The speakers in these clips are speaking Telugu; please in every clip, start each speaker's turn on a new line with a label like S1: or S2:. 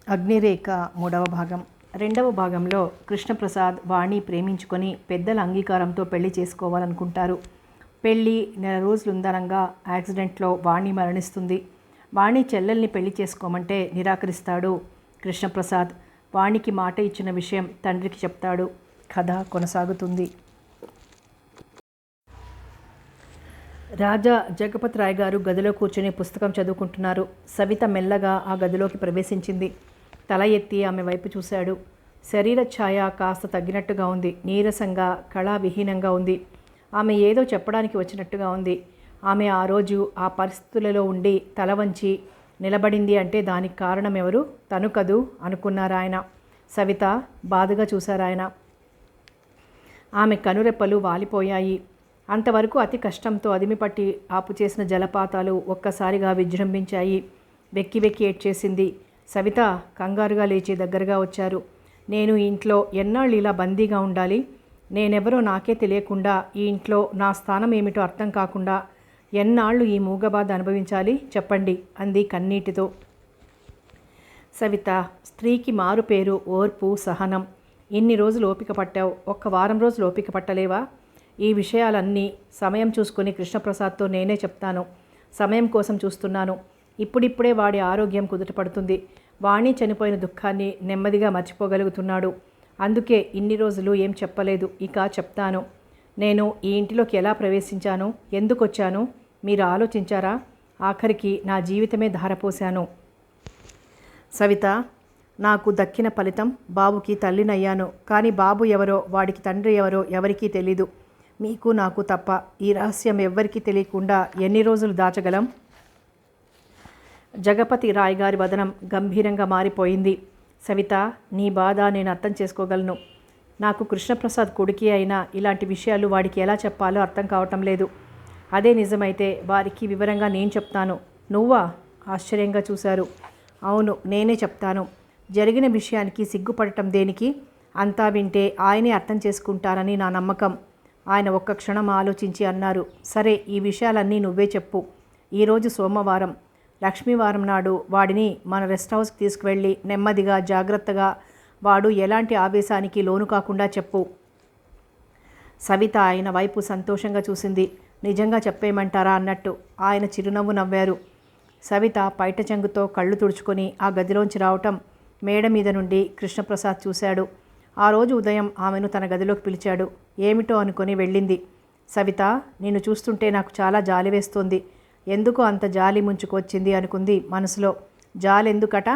S1: అగ్నిరేఖ మూడవ భాగం. రెండవ భాగంలో కృష్ణప్రసాద్ వాణి ప్రేమించుకొని పెద్దల అంగీకారంతో పెళ్లి చేసుకోవాలనుకుంటారు. పెళ్ళి నెల రోజులుందనంగా యాక్సిడెంట్లో వాణి మరణిస్తుంది. వాణి చెల్లెల్ని పెళ్లి చేసుకోమంటే నిరాకరిస్తాడు కృష్ణప్రసాద్. వాణికి మాట ఇచ్చిన విషయం తండ్రికి చెప్తాడు. కథ కొనసాగుతుంది. రాజా జగపతి రాయ్ గారు గదిలో కూర్చుని పుస్తకం చదువుకుంటున్నారు. సవిత మెల్లగా ఆ గదిలోకి ప్రవేశించింది. తల ఎత్తి ఆమె వైపు చూశాడు. శరీర ఛాయ కాస్త తగ్గినట్టుగా ఉంది. నీరసంగా, కళావిహీనంగా ఉంది. ఆమె ఏదో చెప్పడానికి వచ్చినట్టుగా ఉంది. ఆమె ఆ రోజు ఆ పరిస్థితులలో ఉండి తల వంచి నిలబడింది అంటే దానికి కారణం ఎవరు? తను కదూ అనుకున్నారాయన. సవిత బాధగా చూశారాయన. ఆమె కనురెప్పలు వాలిపోయాయి. అంతవరకు అతి కష్టంతో అదిమిపట్టి ఆపు చేసిన జలపాతాలు ఒక్కసారిగా విజృంభించాయి. వెక్కి వెక్కి ఏడ్చేసింది. సవిత కంగారుగా లేచి దగ్గరగా వచ్చారు. నేను ఈ ఇంట్లో ఎన్నాళ్ళు ఇలా బందీగా ఉండాలి? నేనెవరో నాకే తెలియకుండా, ఈ ఇంట్లో నా స్థానం ఏమిటో అర్థం కాకుండా ఎన్నాళ్ళు ఈ మూగబాధ అనుభవించాలి చెప్పండి అంది కన్నీటితో. సవిత, స్త్రీకి మారు పేరు ఓర్పు, సహనం. ఇన్ని రోజులు ఓపిక పట్టావు, ఒక్క వారం రోజులు ఓపిక పట్టలేవా? ఈ విషయాలన్నీ సమయం చూసుకొని కృష్ణప్రసాద్తో నేనే చెప్తాను. సమయం కోసం చూస్తున్నాను. ఇప్పుడిప్పుడే వాడి ఆరోగ్యం కుదుటపడుతుంది. వాణి చనిపోయిన దుఃఖాన్ని నెమ్మదిగా మర్చిపోగలుగుతున్నాడు. అందుకే ఇన్ని రోజులు ఏం చెప్పలేదు. ఇక చెప్తాను. నేను ఈ ఇంటిలోకి ఎలా ప్రవేశించాను, ఎందుకు వచ్చాను మీరు ఆలోచించారా? ఆఖరికి నా జీవితమే ధారపోశాను. సవిత, నాకు దక్కిన ఫలితం బాబుకి తల్లినయ్యాను. కానీ బాబు ఎవరో, వాడికి తండ్రి ఎవరో ఎవరికీ తెలీదు. మీకు నాకు తప్ప. ఈ రహస్యం ఎవ్వరికీ తెలియకుండా ఎన్ని రోజులు దాచగలం? జగపతి రాయ్ గారి వదనం గంభీరంగా మారిపోయింది. సవిత, నీ బాధ నేను అర్థం చేసుకోగలను. నాకు కృష్ణప్రసాద్ కొడుకి అయినా ఇలాంటి విషయాలు వాడికి ఎలా చెప్పాలో అర్థం కావటం లేదు. అదే నిజమైతే వారికి వివరంగా నేను చెప్తాను. నువ్వా? ఆశ్చర్యంగా చూశారు. అవును, నేనే చెప్తాను. జరిగిన విషయానికి సిగ్గుపడటం దేనికి? అంతా వింటే ఆయనే అర్థం చేసుకుంటారని నా నమ్మకం. ఆయన ఒక్క క్షణం ఆలోచించి అన్నారు. సరే, ఈ విషయాలన్నీ నువ్వే చెప్పు. ఈరోజు సోమవారం. లక్ష్మీవారం నాడు వాడిని మన రెస్ట్ హౌస్కి తీసుకువెళ్ళి నెమ్మదిగా, జాగ్రత్తగా, వాడు ఎలాంటి ఆవేశానికి లోను కాకుండా చెప్పు. సవిత ఆయన వైపు సంతోషంగా చూసింది. నిజంగా చెప్పేయమంటారా అన్నట్టు. ఆయన చిరునవ్వు నవ్వారు. సవిత పైట చెంగుతో కళ్ళు తుడుచుకొని ఆ గదిలోంచి రావటం మేడ మీద నుండి కృష్ణప్రసాద్ చూశాడు. ఆ రోజు ఉదయం ఆమెను తన గదిలోకి పిలిచాడు. ఏమిటో అనుకొని వెళ్ళింది. సవిత, నిన్ను చూస్తుంటే నాకు చాలా జాలి వేస్తోంది. ఎందుకు అంత జాలి ముంచుకొచ్చింది అనుకుంది మనసులో. జాలెందుకట?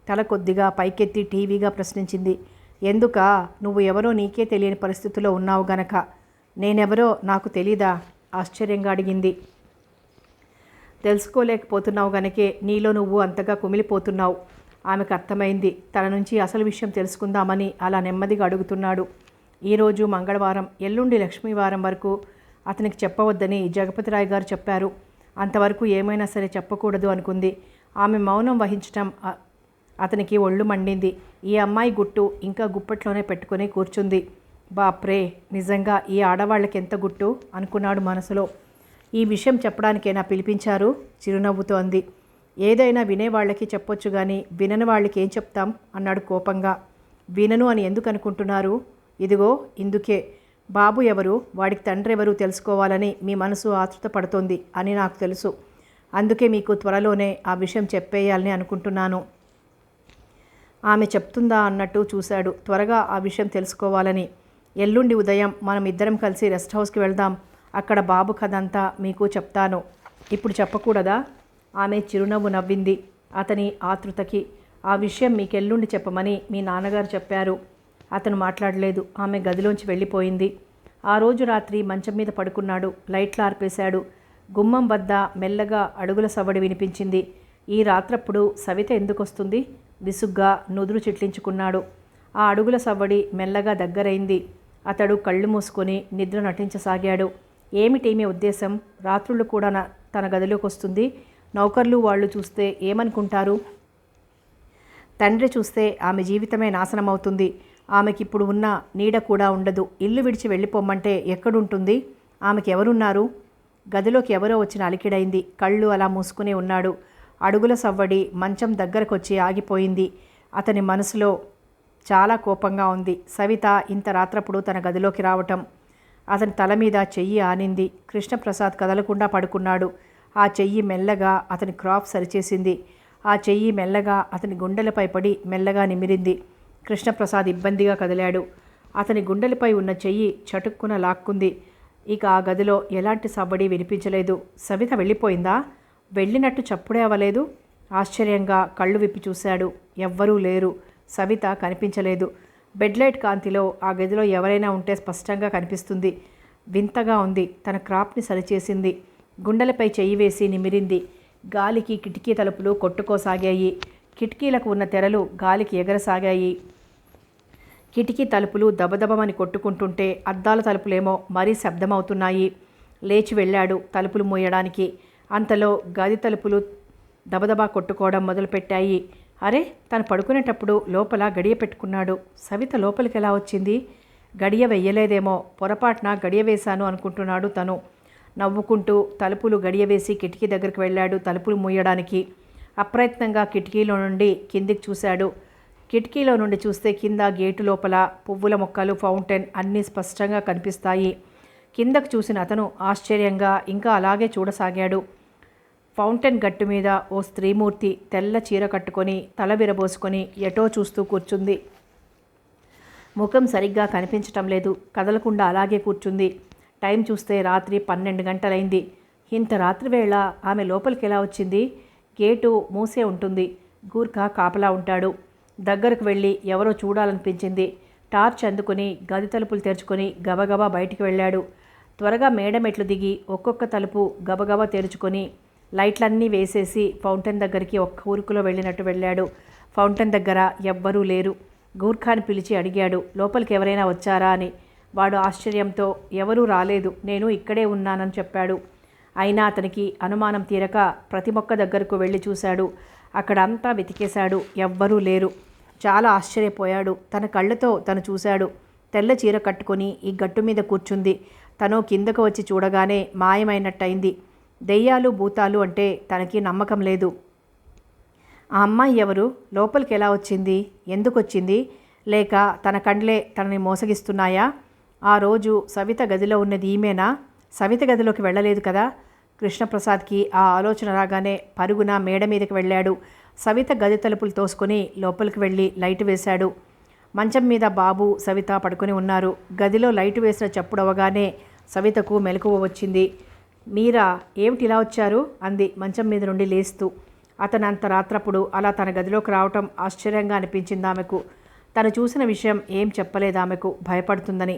S1: తల కొద్దిగా పైకెత్తి టీవీగా ప్రశ్నించింది. ఎందుకా? నువ్వు ఎవరో నీకే తెలియని పరిస్థితిలో ఉన్నావు గనక. నేనెవరో నాకు తెలీదా? ఆశ్చర్యంగా అడిగింది. తెలుసుకోలేకపోతున్నావు గనకే నీలో నువ్వు అంతగా కుమిలిపోతున్నావు. ఆమెకు అర్థమైంది. తన నుంచి అసలు విషయం తెలుసుకుందామని అలా నెమ్మదిగా అడుగుతున్నాడు. ఈరోజు మంగళవారం, ఎల్లుండి లక్ష్మీవారం వరకు అతనికి చెప్పవద్దని జగపతిరాయ్ గారు చెప్పారు. అంతవరకు ఏమైనా సరే చెప్పకూడదు అనుకుంది. ఆమె మౌనం వహించటం అతనికి ఒళ్ళు మండింది. ఈ అమ్మాయి గుట్టు ఇంకా గుప్పట్లోనే పెట్టుకొని కూర్చుంది. బాప్రే, నిజంగా ఈ ఆడవాళ్ళకి ఎంత గుట్టు అనుకున్నాడు మనసులో. ఈ విషయం చెప్పడానికైనా పిలిపించారు? చిరునవ్వుతో అంది. ఏదైనా వినేవాళ్ళకి చెప్పొచ్చు కానీ వినని వాళ్ళకి ఏం చెప్తాం అన్నాడు కోపంగా. వినను అని ఎందుకు అనుకుంటున్నారు? ఇదిగో ఇందుకే. బాబు ఎవరు, వాడికి తండ్రి ఎవరు తెలుసుకోవాలని మీ మనసు ఆతృత పడుతోంది అని నాకు తెలుసు. అందుకే మీకు త్వరలోనే ఆ విషయం చెప్పేయాలని అనుకుంటున్నాను. ఆమె చెప్తుందా అన్నట్టు చూశాడు. త్వరగా ఆ విషయం తెలుసుకోవాలని. ఎల్లుండి ఉదయం మనం ఇద్దరం కలిసి రెస్ట్ హౌస్కి వెళ్దాం. అక్కడ బాబు కథ అంతా మీకు చెప్తాను. ఇప్పుడు చెప్పకూడదా? ఆమె చిరునవ్వు నవ్వింది అతని ఆతృతకి. ఆ విషయం మీకెల్లుండి చెప్పమని మీ నాన్నగారు చెప్పారు. అతను మాట్లాడలేదు. ఆమె గదిలోంచి వెళ్ళిపోయింది. ఆ రోజు రాత్రి మంచం మీద పడుకున్నాడు. లైట్లు ఆర్పేశాడు. గుమ్మం వద్ద మెల్లగా అడుగుల సవ్వడి వినిపించింది. ఈ రాత్రప్పుడు సవిత ఎందుకొస్తుంది? విసుగ్గా నుదురు చిట్లించుకున్నాడు. ఆ అడుగుల సవ్వడి మెల్లగా దగ్గరైంది. అతడు కళ్ళు మూసుకొని నిద్ర నటించసాగాడు. ఏమిటేమీ ఉద్దేశం? రాత్రుళ్ళు కూడా తన గదిలోకి వస్తుంది. నౌకర్లు వాళ్ళు చూస్తే ఏమనుకుంటారు? తండ్రి చూస్తే ఆమె జీవితమే నాశనమవుతుంది. ఆమెకిప్పుడు ఉన్న నీడ కూడా ఉండదు. ఇల్లు విడిచి వెళ్ళిపోమ్మంటే ఎక్కడుంటుంది? ఆమెకి ఎవరున్నారు? గదిలోకి ఎవరో వచ్చిన అలికిడైంది. కళ్ళు అలా మూసుకునే ఉన్నాడు. అడుగుల సవ్వడి మంచం దగ్గరకొచ్చి ఆగిపోయింది. అతని మనసులో చాలా కోపంగా ఉంది. సవిత ఇంత రాత్రప్పుడు తన గదిలోకి రావటం. అతని తల మీద చెయ్యి ఆనింది. కృష్ణప్రసాద్ కదలకుండా పడుకున్నాడు. ఆ చెయ్యి మెల్లగా అతని క్రాప్ సరిచేసింది. ఆ చెయ్యి మెల్లగా అతని గుండెలపై పడి మెల్లగా నిమిరింది. కృష్ణప్రసాద్ ఇబ్బందిగా కదిలాడు. అతని గుండెలపై ఉన్న చెయ్యి చటుక్కున లాక్కుంది. ఇక ఆ గదిలో ఎలాంటి సవ్వడి వినిపించలేదు. సవిత వెళ్ళిపోయిందా? వెళ్ళినట్టు చప్పుడే అవ్వలేదు. ఆశ్చర్యంగా కళ్ళు విప్పి చూశాడు. ఎవ్వరూ లేరు. సవిత కనిపించలేదు. బెడ్లైట్ కాంతిలో ఆ గదిలో ఎవరైనా ఉంటే స్పష్టంగా కనిపిస్తుంది. వింతగా ఉంది. తన క్రాప్ని సరిచేసింది. గుండెలపై చెయ్యి వేసి నిమిరింది. గాలికి కిటికీ తలుపులు కొట్టుకోసాగాయి. కిటికీలకు ఉన్న తెరలు గాలికి ఎగరసాగాయి. కిటికీ తలుపులు దబదబమని కొట్టుకుంటుంటే అద్దాల తలుపులేమో మరీ శబ్దమవుతున్నాయి. లేచి వెళ్ళాడు తలుపులు మూయడానికి. అంతలో గది తలుపులు దబదబా కొట్టుకోవడం మొదలుపెట్టాయి. అరే, తను పడుకునేటప్పుడు లోపల గడియ పెట్టుకున్నాడు. సవిత లోపలికి ఎలా వచ్చింది? గడియ వెయ్యలేదేమో, పొరపాటున గడియ వేశాను అనుకుంటున్నాడు తను. నవ్వుకుంటూ తలుపులు గడియ వేసి కిటికీ దగ్గరికి వెళ్ళాడు తలుపులు మూయడానికి. అప్రయత్నంగా కిటికీలో నుండి కిందికి చూశాడు. కిటికీలో నుండి చూస్తే కింద గేటు లోపల పువ్వుల మొక్కలు, ఫౌంటైన్ అన్నీ స్పష్టంగా కనిపిస్తాయి. కిందకు చూసిన అతను ఆశ్చర్యంగా ఇంకా అలాగే చూడసాగాడు. ఫౌంటైన్ గట్టు మీద ఓ స్త్రీమూర్తి తెల్ల చీర కట్టుకొని తల విరబోసుకొని ఎటో చూస్తూ కూర్చుంది. ముఖం సరిగ్గా కనిపించటం లేదు. కదలకుండా అలాగే కూర్చుంది. టైం చూస్తే రాత్రి 12 గంటలైంది. ఇంత రాత్రి వేళ ఆమె లోపలికి ఎలా వచ్చింది? గేటు మూసే ఉంటుంది. గూర్ఖా కాపలా ఉంటాడు. దగ్గరకు వెళ్ళి ఎవరో చూడాలనిపించింది. టార్చ్ అందుకుని గది తలుపులు తెరుచుకొని గబగబా బయటికి వెళ్ళాడు. త్వరగా మేడమెట్లు దిగి ఒక్కొక్క తలుపు గబగబా తెరుచుకొని లైట్లన్నీ వేసేసి ఫౌంటైన్ దగ్గరికి ఒక్క ఊరుకులో వెళ్ళినట్టు వెళ్ళాడు. ఫౌంటైన్ దగ్గర ఎవ్వరూ లేరు. గూర్ఖాని పిలిచి అడిగాడు, లోపలికి ఎవరైనా వచ్చారా అని. వాడు ఆశ్చర్యంతో ఎవరూ రాలేదు, నేను ఇక్కడే ఉన్నానని చెప్పాడు. అయినా అతనికి అనుమానం తీరక ప్రతి మొక్క దగ్గరకు వెళ్ళి చూశాడు. అక్కడంతా వెతికేశాడు. ఎవ్వరూ లేరు. చాలా ఆశ్చర్యపోయాడు. తన కళ్ళతో తను చూశాడు. తెల్ల చీర కట్టుకొని ఈ గట్టు మీద కూర్చుంది. తను కిందకు వచ్చి చూడగానే మాయమైనట్టయింది. దెయ్యాలు భూతాలు అంటే తనకి నమ్మకం లేదు. ఆ అమ్మాయి ఎవరు? లోపలికి ఎలా వచ్చింది? ఎందుకు వచ్చింది? లేక తన కండ్లే తనని మోసగిస్తున్నాయా? ఆ రోజు సవిత గదిలో ఉన్నది ఈమెనా? సవిత గదిలోకి వెళ్ళలేదు కదా? కృష్ణప్రసాద్కి ఆ ఆలోచన రాగానే పరుగున మేడ మీదకి వెళ్ళాడు. సవిత గది తలుపులు తోసుకొని లోపలికి వెళ్ళి లైటు వేశాడు. మంచం మీద బాబు, సవిత పడుకొని ఉన్నారు. గదిలో లైటు వేసిన చప్పుడవగానే సవితకు మెలకువ వచ్చింది. మీరా, ఏమిటి ఇలా వచ్చారు? అంది మంచం మీద నుండి లేస్తూ. అతను అంత రాత్రప్పుడు అలా తన గదిలోకి రావటం ఆశ్చర్యంగా అనిపించింది ఆమెకు. తను చూసిన విషయం ఏం చెప్పలేదు ఆమెకు, భయపడుతుందని.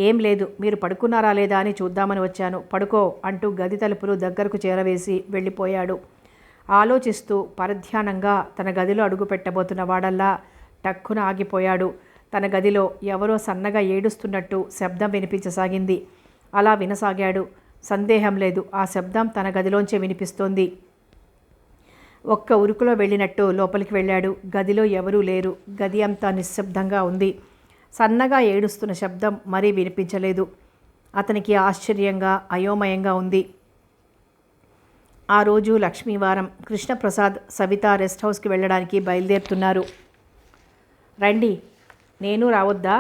S1: ఏం లేదు, మీరు పడుకున్నారా లేదా అని చూద్దామని వచ్చాను, పడుకో అంటూ గది తలుపులు దగ్గరకు చేరవేసి వెళ్ళిపోయాడు. ఆలోచిస్తూ పరధ్యానంగా తన గదిలో అడుగు పెట్టబోతున్న వాడల్లా టక్కున ఆగిపోయాడు. తన గదిలో ఎవరో సన్నగా ఏడుస్తున్నట్టు శబ్దం వినిపించసాగింది. అలా వినసాగాడు. సందేహం లేదు, ఆ శబ్దం తన గదిలోంచే వినిపిస్తోంది. ఒక్క ఉరుకులో వెళ్ళినట్టు లోపలికి వెళ్ళాడు. గదిలో ఎవరూ లేరు. గది అంతా నిశ్శబ్దంగా ఉంది. సన్నగా ఏడుస్తున్న శబ్దం మరీ వినిపించలేదు. అతనికి ఆశ్చర్యంగా, అయోమయంగా ఉంది. ఆ రోజు లక్ష్మీవారం. కృష్ణప్రసాద్, సవిత రెస్ట్ హౌస్కి వెళ్ళడానికి బయలుదేరుతున్నారు. రండి, నేను రావద్దా?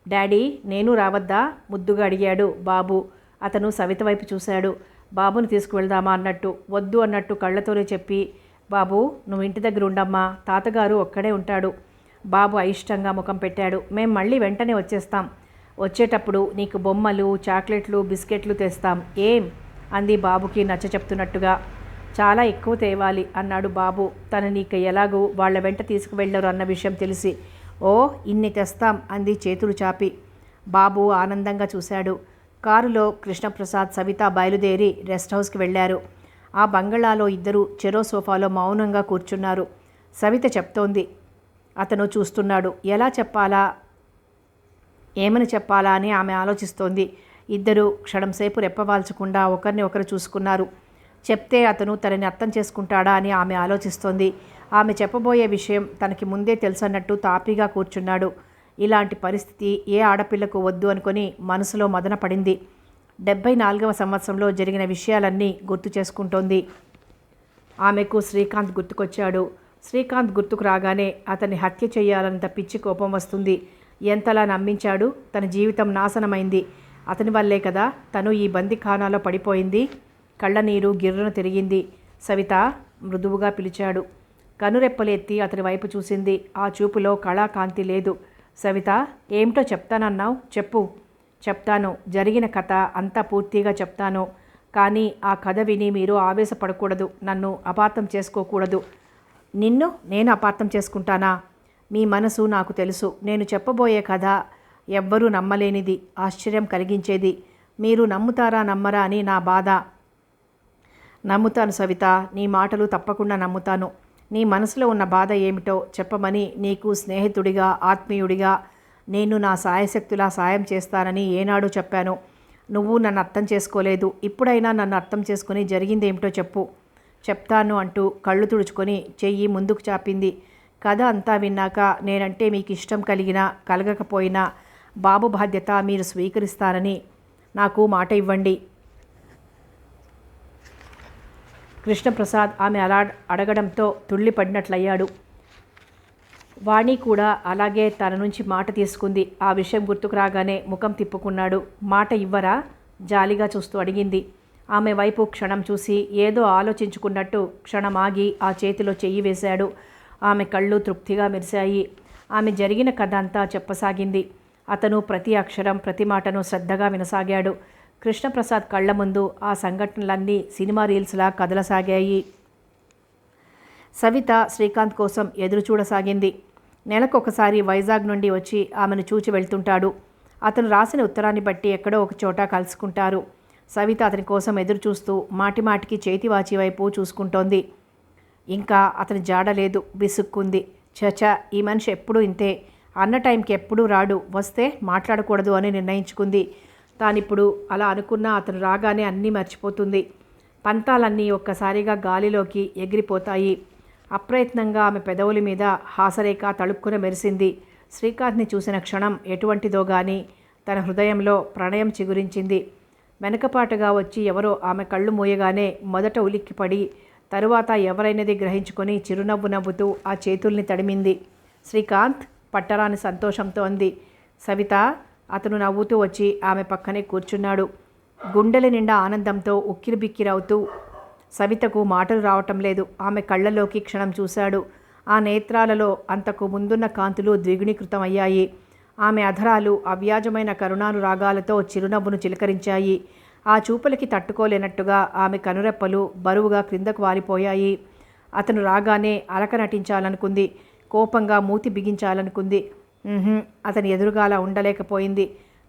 S1: డాడీ, నేను రావద్దా? ముద్దుగా అడిగాడు బాబు. అతను సవిత వైపు చూశాడు. బాబుని తీసుకువెళ్దామా అన్నట్టు, వద్దు అన్నట్టు కళ్ళతోనే చెప్పి, బాబు నువ్వు ఇంటి దగ్గర ఉండమ్మా, తాతగారు ఒక్కడే ఉంటాడు. బాబు అయిష్టంగా ముఖం పెట్టాడు. మేం మళ్ళీ వెంటనే వచ్చేస్తాం. వచ్చేటప్పుడు నీకు బొమ్మలు, చాక్లెట్లు, బిస్కెట్లు తెస్తాం ఏం? అంది బాబుకి నచ్చ చెప్తున్నట్టుగా. చాలా ఎక్కువ తేవాలి అన్నాడు బాబు. తను నీకు ఎలాగూ వాళ్ళ వెంట తీసుకువెళ్ళరు అన్న విషయం తెలిసి. ఓ, ఇన్ని తెస్తాం అంది చేతులు చాపి. బాబు ఆనందంగా చూశాడు. కారులో కృష్ణప్రసాద్, సవిత బయలుదేరి రెస్ట్ హౌస్కి వెళ్ళారు. ఆ బంగళాలో ఇద్దరు చెరో సోఫాలో మౌనంగా కూర్చున్నారు. సవిత చెప్తోంది. అతను చూస్తున్నాడు. ఎలా చెప్పాలా, ఏమని చెప్పాలా అని ఆమె ఆలోచిస్తోంది. ఇద్దరు క్షణంసేపు రెప్పవాల్చకుండా ఒకరిని ఒకరు చూసుకున్నారు. చెప్తే అతను తనని అర్థం చేసుకుంటాడా అని ఆమె ఆలోచిస్తోంది. ఆమె చెప్పబోయే విషయం తనకి ముందే తెలుసన్నట్టు తాపీగా కూర్చున్నాడు. ఇలాంటి పరిస్థితి ఏ ఆడపిల్లకు వద్దు అనుకొని మనసులో మదన పడింది. 74వ సంవత్సరంలో జరిగిన విషయాలన్నీ గుర్తు చేసుకుంటోంది. ఆమెకు శ్రీకాంత్ గుర్తుకొచ్చాడు. శ్రీకాంత్ గుర్తుకు రాగానే అతన్ని హత్య చేయాలంత పిచ్చి కోపం వస్తుంది. ఎంతలా నమ్మించాడు. తన జీవితం నాశనమైంది. అతని వల్లే కదా తను ఈ బందిఖానాలో పడిపోయింది. కళ్ళనీరు గిర్రున తిరిగింది. సవిత మృదువుగా పిలిచాడు. కనురెప్పలెత్తి అతని వైపు చూసింది. ఆ చూపులో కళాకాంతి లేదు. సవిత, ఏమిటో చెప్తానన్నావు, చెప్పు. చెప్తాను, జరిగిన కథ అంతా పూర్తిగా చెప్తాను. కానీ ఆ కథ విని మీరు ఆవేశపడకూడదు, నన్ను అపార్థం చేసుకోకూడదు. నిన్ను నేను అపార్థం చేసుకుంటానా? మీ మనసు నాకు తెలుసు. నేను చెప్పబోయే కథ ఎవ్వరూ నమ్మలేనిది, ఆశ్చర్యం కలిగించేది. మీరు నమ్ముతారా నమ్మరా అని నా బాధ. నమ్ముతాను సవిత, నీ మాటలు తప్పకుండా నమ్ముతాను. నీ మనసులో ఉన్న బాధ ఏమిటో చెప్పమని నీకు స్నేహితుడిగా, ఆత్మీయుడిగా నేను నా సాయశక్తులా సాయం చేస్తానని ఏనాడు చెప్పాను. నువ్వు నన్ను అర్థం చేసుకోలేదు. ఇప్పుడైనా నన్ను అర్థం చేసుకుని జరిగిందేమిటో చెప్పు. చెప్తాను అంటూ కళ్ళు తుడుచుకొని చెయ్యి ముందుకు చాపింది. కథ అంతా విన్నాక నేనంటే మీకు ఇష్టం కలిగినా కలగకపోయినా బాబు బాధ్యత మీరు స్వీకరిస్తారని నాకు మాట ఇవ్వండి. కృష్ణప్రసాద్ ఆమె అలా అడగడంతో తుళ్ళిపడినట్లయ్యాడు. వాణి కూడా అలాగే తన నుంచి మాట తీసుకుంది. ఆ విషయం గుర్తుకు రాగానే ముఖం తిప్పుకున్నాడు. మాట ఇవ్వరా? జాలిగా చూస్తూ అడిగింది. ఆమె వైపు క్షణం చూసి ఏదో ఆలోచించుకున్నట్టు క్షణం ఆగి ఆ చేతిలో చెయ్యి వేశాడు. ఆమె కళ్ళు తృప్తిగా మెరిశాయి. ఆమె జరిగిన కథ అంతా చెప్పసాగింది. అతను ప్రతి అక్షరం ప్రతి మాటను శ్రద్ధగా వినసాగాడు. కృష్ణప్రసాద్ కళ్ళ ముందు ఆ సంఘటనలన్నీ సినిమా రీల్స్లా కదలసాగాయి. సవిత శ్రీకాంత్ కోసం ఎదురు చూడసాగింది. నెలకొకసారి వైజాగ్ నుండి వచ్చి ఆమెను చూచి వెళ్తుంటాడు. అతను రాసిన ఉత్తరాన్ని బట్టి ఎక్కడో ఒక చోట కలుసుకుంటారు. సవిత అతని కోసం ఎదురు చూస్తూ మాటిమాటికి చేతివాచి వైపు చూసుకుంటోంది. ఇంకా అతని జాడలేదు. విసుక్కుంది. చచా, ఈ మనిషి ఎప్పుడూ ఇంతే, అన్న టైంకి ఎప్పుడూ రాడు, వస్తే మాట్లాడకూడదు అని నిర్ణయించుకుంది. తానిప్పుడు అలా అనుకున్నా అతను రాగానే అన్నీ మర్చిపోతుంది. పంతాలన్నీ ఒక్కసారిగా గాలిలోకి ఎగిరిపోతాయి. అప్రయత్నంగా ఆమె పెదవుల మీద హాసరేఖ తళుక్కున మెరిసింది. శ్రీకాంత్ని చూసిన క్షణం ఎటువంటిదో గాని తన హృదయంలో ప్రణయం చిగురించింది. వెనకపాటుగా వచ్చి ఎవరో ఆమె కళ్ళు మూయగానే మొదట ఉలిక్కిపడి తరువాత ఎవరైనది గ్రహించుకొని చిరునవ్వు నవ్వుతూ ఆ చేతుల్ని తడిమింది. శ్రీకాంత్, పట్టరాని సంతోషంతో అంది సవిత. అతను నవ్వుతూ వచ్చి ఆమె పక్కనే కూర్చున్నాడు. గుండెల నిండా ఆనందంతో ఉక్కిరిబిక్కిరవుతూ సవితకు మాటలు రావటం లేదు. ఆమె కళ్ళలోకి క్షణం చూశాడు. ఆ నేత్రాలలో అంతకు ముందున్న కాంతులు ద్విగుణీకృతమయ్యాయి. ఆమె అధరాలు అవ్యాజమైన కరుణానురాగాలతో చిరునవ్వును చిలకరించాయి. ఆ చూపులకి తట్టుకోలేనట్టుగా ఆమె కనురెప్పలు బరువుగా క్రిందకు వాలిపోయాయి. అతను రాగానే అలక నటించాలనుకుంది. కోపంగా మూతి బిగించాలనుకుంది. అతని ఎదురుగాల ఉండలేకపోయింది.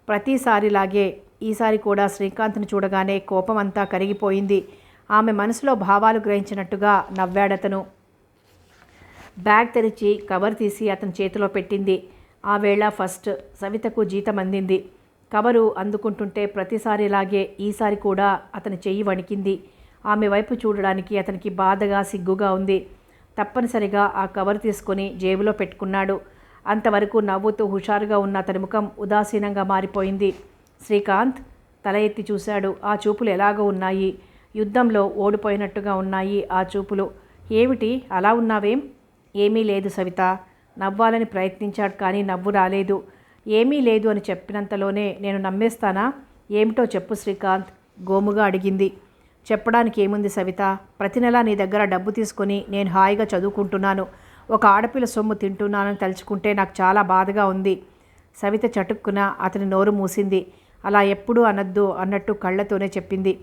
S1: ప్రతిసారిలాగే ఈసారి కూడా శ్రీకాంత్ను చూడగానే కోపమంతా కరిగిపోయింది. ఆమె మనసులో భావాలు గ్రహించినట్టుగా నవ్వాడతను. బ్యాగ్ తెరిచి కవర్ తీసి అతని చేతిలో పెట్టింది. ఆ వేళ ఫస్ట్ సవితకు జీతం అందింది. కవరు అందుకుంటుంటే ప్రతిసారిలాగే ఈసారి కూడా అతని చెయ్యి వణికింది. ఆమె వైపు చూడడానికి అతనికి బాధగా సిగ్గుగా ఉంది. తప్పనిసరిగా ఆ కవర్ తీసుకొని జేబులో పెట్టుకున్నాడు. అంతవరకు నవ్వుతూ హుషారుగా ఉన్న అతని ముఖం ఉదాసీనంగా మారిపోయింది. శ్రీకాంత్ తల ఎత్తి చూశాడు. ఆ చూపులు ఎలాగో ఉన్నాయి. యుద్ధంలో ఓడిపోయినట్టుగా ఉన్నాయి ఆ చూపులు. ఏమిటి అలా ఉన్నావేం? ఏమీ లేదు సవిత. నవ్వాలని ప్రయత్నించాడు కానీ నవ్వు రాలేదు. ఏమీ లేదు అని చెప్పినంతలోనే నేను నమ్మేస్తానా? ఏమిటో చెప్పు శ్రీకాంత్, గోముగా అడిగింది. చెప్పడానికి ఏముంది సవిత? ప్రతి నెలా నీ దగ్గర డబ్బు తీసుకొని నేను హాయిగా చదువుకుంటున్నాను. ఒక ఆడపిల్ల సొమ్ము తింటున్నానని తలుచుకుంటే నాకు చాలా బాధగా ఉంది. సవిత చటుక్కున అతని నోరు మూసింది. అలా ఎప్పుడూ అనద్దు అన్నట్టు కళ్ళతోనే చెప్పింది.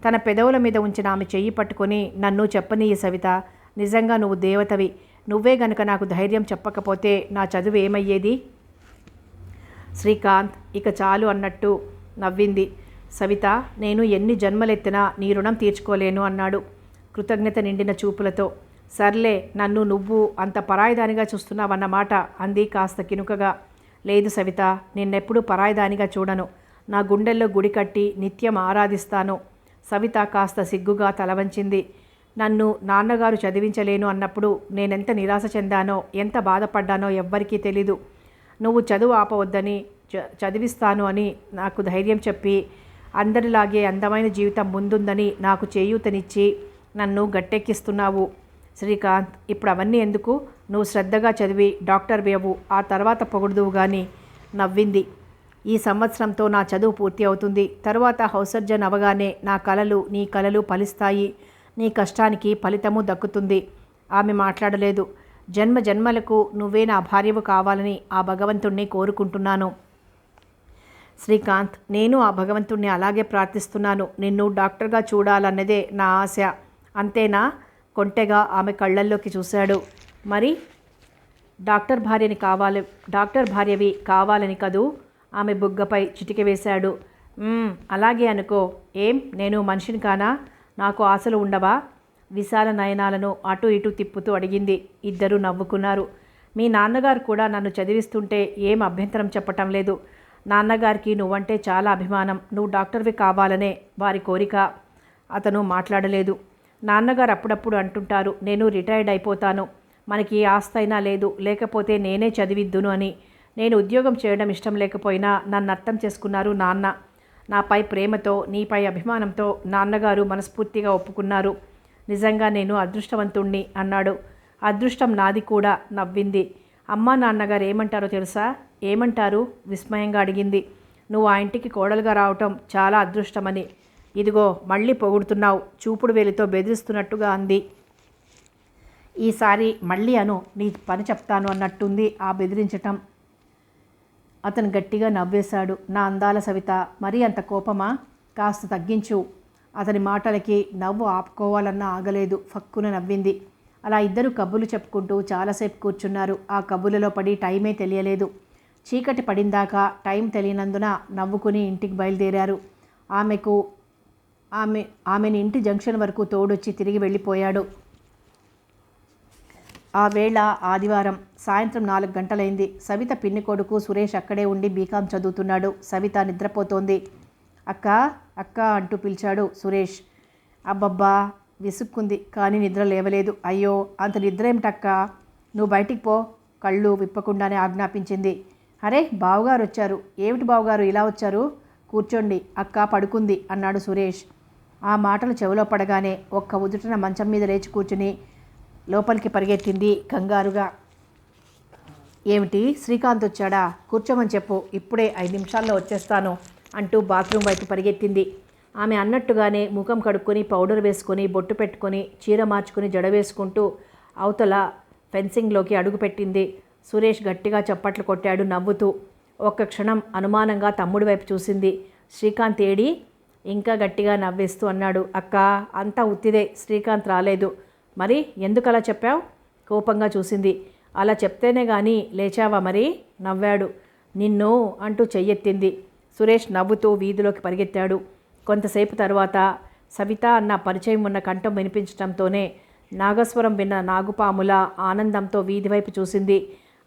S1: తన పెదవుల మీద ఉంచిన ఆమె చెయ్యి పట్టుకొని, నన్ను చెప్పనీయి సవిత, నిజంగా నువ్వు దేవతవి. నువ్వే గనుక నాకు ధైర్యం చెప్పకపోతే నా చదువు ఏమయ్యేది? శ్రీకాంత్ ఇక చాలు అన్నట్టు నవ్వింది. సవిత, నేను ఎన్ని జన్మలెత్తినా నీ రుణం తీర్చుకోలేను అన్నాడు కృతజ్ఞత నిండిన చూపులతో. సర్లే, నన్ను నువ్వు అంత పరాయిదానిగా చూస్తున్నావన్నమాట అంది కాస్త కినుకగా. లేదు సవిత, నిన్నెప్పుడు పరాయిదానిగా చూడను. నా గుండెల్లో గుడి కట్టి నిత్యం ఆరాధిస్తాను. సవిత కాస్త సిగ్గుగా తలవంచింది. నన్ను నాన్నగారు చదివించలేను అన్నప్పుడు నేనెంత నిరాశ చెందానో, ఎంత బాధపడ్డానో ఎవ్వరికీ తెలీదు. నువ్వు చదువు ఆపవద్దని, చదివిస్తాను అని నాకు ధైర్యం చెప్పి, అందరిలాగే అందమైన జీవితం ముందుందని నాకు చేయూతనిచ్చి నన్ను గట్టెక్కిస్తున్నావు. శ్రీకాంత్, ఇప్పుడు అవన్నీ ఎందుకు? నువ్వు శ్రద్ధగా చదివి డాక్టర్ వేవు, ఆ తర్వాత పొగుడుదువు గాని. నవ్వింది. ఈ సంవత్సరంతో నా చదువు పూర్తి అవుతుంది. తరువాత హౌస్ సర్జన్ అవగానే నీ కలలు ఫలిస్తాయి. నీ కష్టానికి ఫలితము దక్కుతుంది. ఆమె మాట్లాడలేదు. జన్మ జన్మలకు నువ్వే నా భార్యవు కావాలని ఆ భగవంతుణ్ణి కోరుకుంటున్నాను. శ్రీకాంత్, నేను ఆ భగవంతుణ్ణి అలాగే ప్రార్థిస్తున్నాను. నిన్ను డాక్టర్గా చూడాలన్నదే నా ఆశ. అంతేనా? కొంటెగా ఆమె కళ్ళల్లోకి చూశాడు. మరి డాక్టర్ భార్యవి కావాలని కదూ? ఆమె బుగ్గపై చిటిక వేశాడు. అలాగే అనుకో. ఏం, నేను మనిషిని కానా? నాకు ఆశలు ఉండవా? విశాల నయనాలను అటు ఇటు తిప్పుతూ అడిగింది. ఇద్దరూ నవ్వుకున్నారు. మీ నాన్నగారు కూడా నన్ను చదివిస్తుంటే ఏం అభ్యంతరం చెప్పటం లేదు. నాన్నగారికి నువ్వంటే చాలా అభిమానం. నువ్వు డాక్టర్వి కావాలనే వారి కోరిక. అతను మాట్లాడలేదు. నాన్నగారు అప్పుడప్పుడు అంటుంటారు, నేను రిటైర్డ్ అయిపోతాను, మనకి ఏ ఆస్తైనా లేదు, లేకపోతే నేనే చదివిద్దును అని. నేను ఉద్యోగం చేయడం ఇష్టం లేకపోయినా నన్ను అర్థం చేసుకున్నారు నాన్న. నాపై ప్రేమతో, నీపై అభిమానంతో నాన్నగారు మనస్ఫూర్తిగా ఒప్పుకున్నారు. నిజంగా నేను అదృష్టవంతుణ్ణి అన్నాడు. అదృష్టం నాది కూడా. నవ్వింది. అమ్మా నాన్నగారు ఏమంటారో తెలుసా? ఏమంటారు? విస్మయంగా అడిగింది. నువ్వు ఆ ఇంటికి కోడలుగా రావటం చాలా అదృష్టమని. ఇదిగో మళ్ళీ పొగుడుతున్నావు, చూపుడు వేలితో బెదిరిస్తున్నట్టుగా అంది. ఈసారి మళ్ళీ అను, నీ పని చెప్తాను అన్నట్టుంది ఆ బెదిరించటం. అతను గట్టిగా నవ్వేశాడు. నా అందాల సవిత, మరీ అంత కోపమా? కాస్త తగ్గించు. అతని మాటలకి నవ్వు ఆపుకోవాలన్నా ఆగలేదు. ఫక్కున నవ్వింది. అలా ఇద్దరు కబుర్లు చెప్పుకుంటూ చాలాసేపు కూర్చున్నారు. ఆ కబుర్లలో పడి టైమే తెలియలేదు. చీకటి పడిందాకా టైం తెలియనందున నవ్వుకుని ఇంటికి బయలుదేరారు. ఆమెని ఇంటి జంక్షన్ వరకు తోడొచ్చి తిరిగి వెళ్ళిపోయాడు. ఆ వేళ ఆదివారం సాయంత్రం 4 గంటలైంది. సవిత పిన్ని కొడుకు సురేష్ అక్కడే ఉండి బీకాం చదువుతున్నాడు. సవిత నిద్రపోతోంది. అక్క అక్క అంటూ పిలిచాడు సురేష్. అబ్బబ్బా విసుక్కుంది, కానీ నిద్ర లేవలేదు. అయ్యో అంత నిద్ర ఏమిటక్క, నువ్వు బయటికి పో, కళ్ళు విప్పకుండానే ఆజ్ఞాపించింది. అరే బావగారు వచ్చారు. ఏమిటి బావగారు ఇలా వచ్చారు? కూర్చోండి, అక్క పడుకుంది అన్నాడు సురేష్. ఆ మాటలు చెవిలో పడగానే ఒక్క ఉదుటన మంచం మీద లేచి కూర్చుని లోపలికి పరిగెత్తింది కంగారుగా. ఏమిటి, శ్రీకాంత్ వచ్చాడా? కూర్చోమని చెప్పు, ఇప్పుడే 5 నిమిషాల్లో వచ్చేస్తాను అంటూ బాత్రూమ్ వైపు పరిగెత్తింది. ఆమె అన్నట్టుగానే ముఖం కడుక్కొని, పౌడర్ వేసుకొని, బొట్టు పెట్టుకొని, చీర మార్చుకుని, జడ వేసుకుంటూ అవతల ఫెన్సింగ్లోకి అడుగుపెట్టింది. సురేష్ గట్టిగా చప్పట్లు కొట్టాడు నవ్వుతూ. ఒక్క క్షణం అనుమానంగా తమ్ముడి వైపు చూసింది. శ్రీకాంత్ ఏడి? ఇంకా గట్టిగా నవ్వేస్తూ అన్నాడు. అక్క అంతా ఉత్తిదే, శ్రీకాంత్ రాలేదు. మరి ఎందుకలా చెప్పావు? కోపంగా చూసింది. అలా చెప్తేనే కానీ లేచావా మరి? నవ్వాడు. నిన్ను అంటూ చెయ్యెత్తింది. సురేష్ నవ్వుతూ వీధిలోకి పరిగెత్తాడు. కొంతసేపు తర్వాత సవిత అన్న పరిచయం ఉన్న కంఠం వినిపించడంతోనే నాగస్వరం విన్న నాగుపాముల ఆనందంతో వీధి వైపు చూసింది.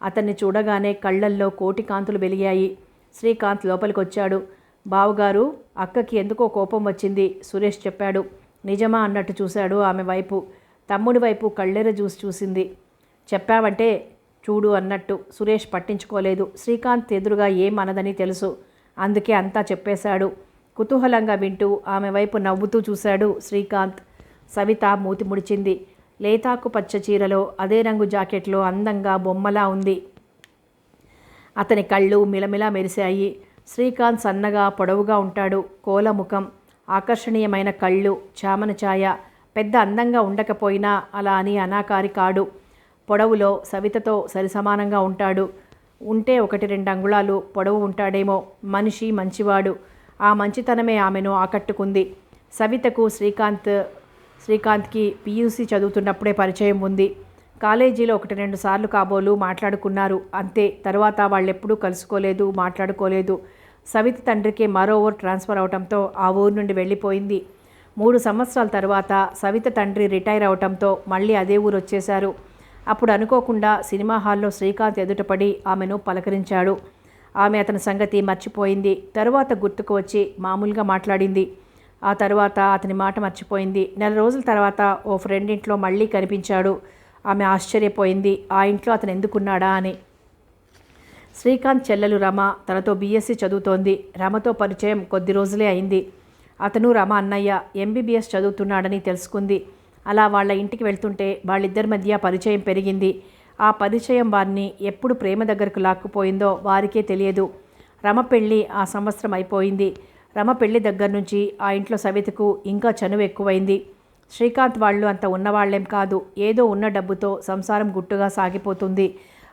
S1: అతన్ని చూడగానే కళ్ళల్లో కోటి కాంతులు వెలిగాయి. శ్రీకాంత్ లోపలికొచ్చాడు. బావగారు, అక్కకి ఎందుకో కోపం వచ్చింది, సురేష్ చెప్పాడు. నిజమా అన్నట్టు చూశాడు ఆమె వైపు. తమ్ముడి వైపు కళ్ళెర చూసింది. చెప్పావంటే చూడు అన్నట్టు. సురేష్ పట్టించుకోలేదు. శ్రీకాంత్ ఎదురుగా ఏం అనదని తెలుసు, అందుకే అంతా చెప్పేశాడు. కుతూహలంగా వింటూ ఆమె వైపు నవ్వుతూ చూశాడు శ్రీకాంత్. సవిత మూతి ముడిచింది. లేతాకు పచ్చ చీరలో, అదే రంగు జాకెట్లో అందంగా బొమ్మలా ఉంది. అతని కళ్ళు మిలమిలా మెరిశాయి. శ్రీకాంత్ సన్నగా పొడవుగా ఉంటాడు. కోలముఖం, ఆకర్షణీయమైన కళ్ళు, చామన ఛాయ. పెద్ద అందంగా ఉండకపోయినా అలా అని అనాకారి కాడు. పొడవులో సవితతో సరిసమానంగా ఉంటాడు. ఉంటే 1-2 అంగుళాలు పొడవు ఉంటాడేమో. మనిషి మంచివాడు. ఆ మంచితనమే ఆమెను ఆకట్టుకుంది. సవితకు శ్రీకాంత్కి పీయూసీ చదువుతున్నప్పుడే పరిచయం ఉంది. కాలేజీలో 1-2 సార్లు కాబోలు మాట్లాడుకున్నారు, అంతే. తర్వాత వాళ్ళెప్పుడూ కలుసుకోలేదు, మాట్లాడుకోలేదు. సవిత తండ్రికి మరో ఊరు ట్రాన్స్ఫర్ అవడంతో ఆ ఊరు నుండి వెళ్ళిపోయింది. 3 సంవత్సరాల తర్వాత సవిత తండ్రి రిటైర్ అవటంతో మళ్ళీ అదే ఊరు వచ్చేశారు. అప్పుడు అనుకోకుండా సినిమా హాల్లో శ్రీకాంత్ ఎదుటపడి ఆమెను పలకరించాడు. ఆమె అతని సంగతి మర్చిపోయింది. తరువాత గుర్తుకు వచ్చి మామూలుగా మాట్లాడింది. ఆ తర్వాత అతని మాట మర్చిపోయింది. 4 రోజుల తర్వాత ఓ ఫ్రెండ్ ఇంట్లో మళ్ళీ కనిపించాడు. ఆమె ఆశ్చర్యపోయింది, ఆ ఇంట్లో అతను ఎందుకున్నాడా అని. శ్రీకాంత్ చెల్లెలు రమ తనతో బీఎస్సీ చదువుతోంది. రమతో పరిచయం కొద్ది రోజులే అయింది. అతను రమ అన్నయ్య ఎంబీబీఎస్ చదువుతున్నాడని తెలుసుకుంది. అలా వాళ్ళ ఇంటికి వెళ్తుంటే వాళ్ళిద్దరి మధ్య పరిచయం పెరిగింది. ఆ పరిచయం వారిని ఎప్పుడు ప్రేమ దగ్గరకు లాక్కుపోయిందో వారికే తెలియదు. రమ పెళ్ళి ఆ సంవత్సరం అయిపోయింది. రమ పెళ్లి దగ్గర నుంచి ఆ ఇంట్లో సవితకు ఇంకా చనువు ఎక్కువైంది. శ్రీకాంత్ వాళ్ళు అంత ఉన్నవాళ్లేం కాదు. ఏదో ఉన్న డబ్బుతో సంసారం గుట్టుగా సాగిపోతుంది.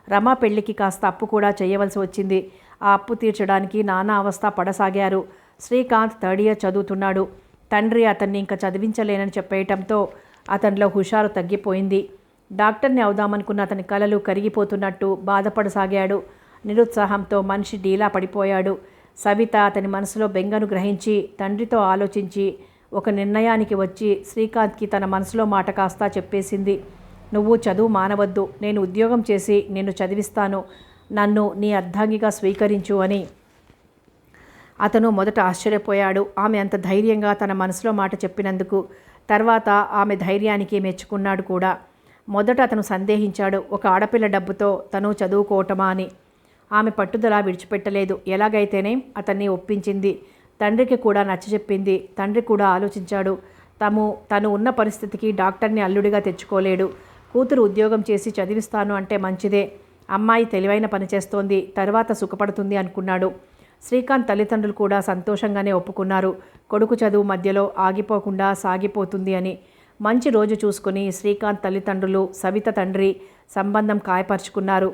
S1: రమ పెళ్లికి కాస్త అప్పు కూడా చేయవలసి వచ్చింది. ఆ అప్పు తీర్చడానికి నానా అవస్థ పడసాగారు. శ్రీకాంత్ థర్డ్ ఇయర్ చదువుతున్నాడు. తండ్రి అతన్ని ఇంకా చదివించలేనని చెప్పేయటంతో అతనిలో హుషారు తగ్గిపోయింది. డాక్టర్ని అవుదామనుకున్న అతని కలలు కరిగిపోతున్నట్టు బాధపడసాగాడు. నిరుత్సాహంతో మనిషి డీలా పడిపోయాడు. సవిత అతని మనసులో బెంగను గ్రహించి తండ్రితో ఆలోచించి ఒక నిర్ణయానికి వచ్చి శ్రీకాంత్కి తన మనసులో మాట కాస్తా చెప్పేసింది. నువ్వు చదువు మానవద్దు, నేను ఉద్యోగం చేసి నిన్ను చదివిస్తాను, నన్ను నీ అర్ధాంగిగా స్వీకరించు అని. అతను మొదట ఆశ్చర్యపోయాడు ఆమె అంత ధైర్యంగా తన మనసులో మాట చెప్పినందుకు. తర్వాత ఆమె ధైర్యానికి మెచ్చుకున్నాడు కూడా. మొదట అతను సందేహించాడు, ఒక ఆడపిల్ల డబ్బుతో తను చదువుకోవటమా అని. ఆమె పట్టుదల విడిచిపెట్టలేదు. ఎలాగైతేనే అతన్ని ఒప్పించింది. తండ్రికి కూడా నచ్చజెప్పింది. తండ్రి కూడా ఆలోచించాడు. తను ఉన్న పరిస్థితికి డాక్టర్ని అల్లుడిగా తెచ్చుకోలేడు. కూతురు ఉద్యోగం చేసి చదివిస్తాను అంటే మంచిదే. అమ్మాయి తెలివైన పని చేస్తోంది, తర్వాత సుఖపడుతుంది అనుకున్నాడు. శ్రీకాంత్ తల్లిదండ్రులు కూడా సంతోషంగానే ఒప్పుకున్నారు. కొడుకు చదువు మధ్యలో ఆగిపోకుండా సాగిపోతుంది అని. మంచి రోజు చూసుకుని శ్రీకాంత్ తల్లిదండ్రులు సవిత తండ్రి సంబంధం ఖాయపరుచుకున్నారు.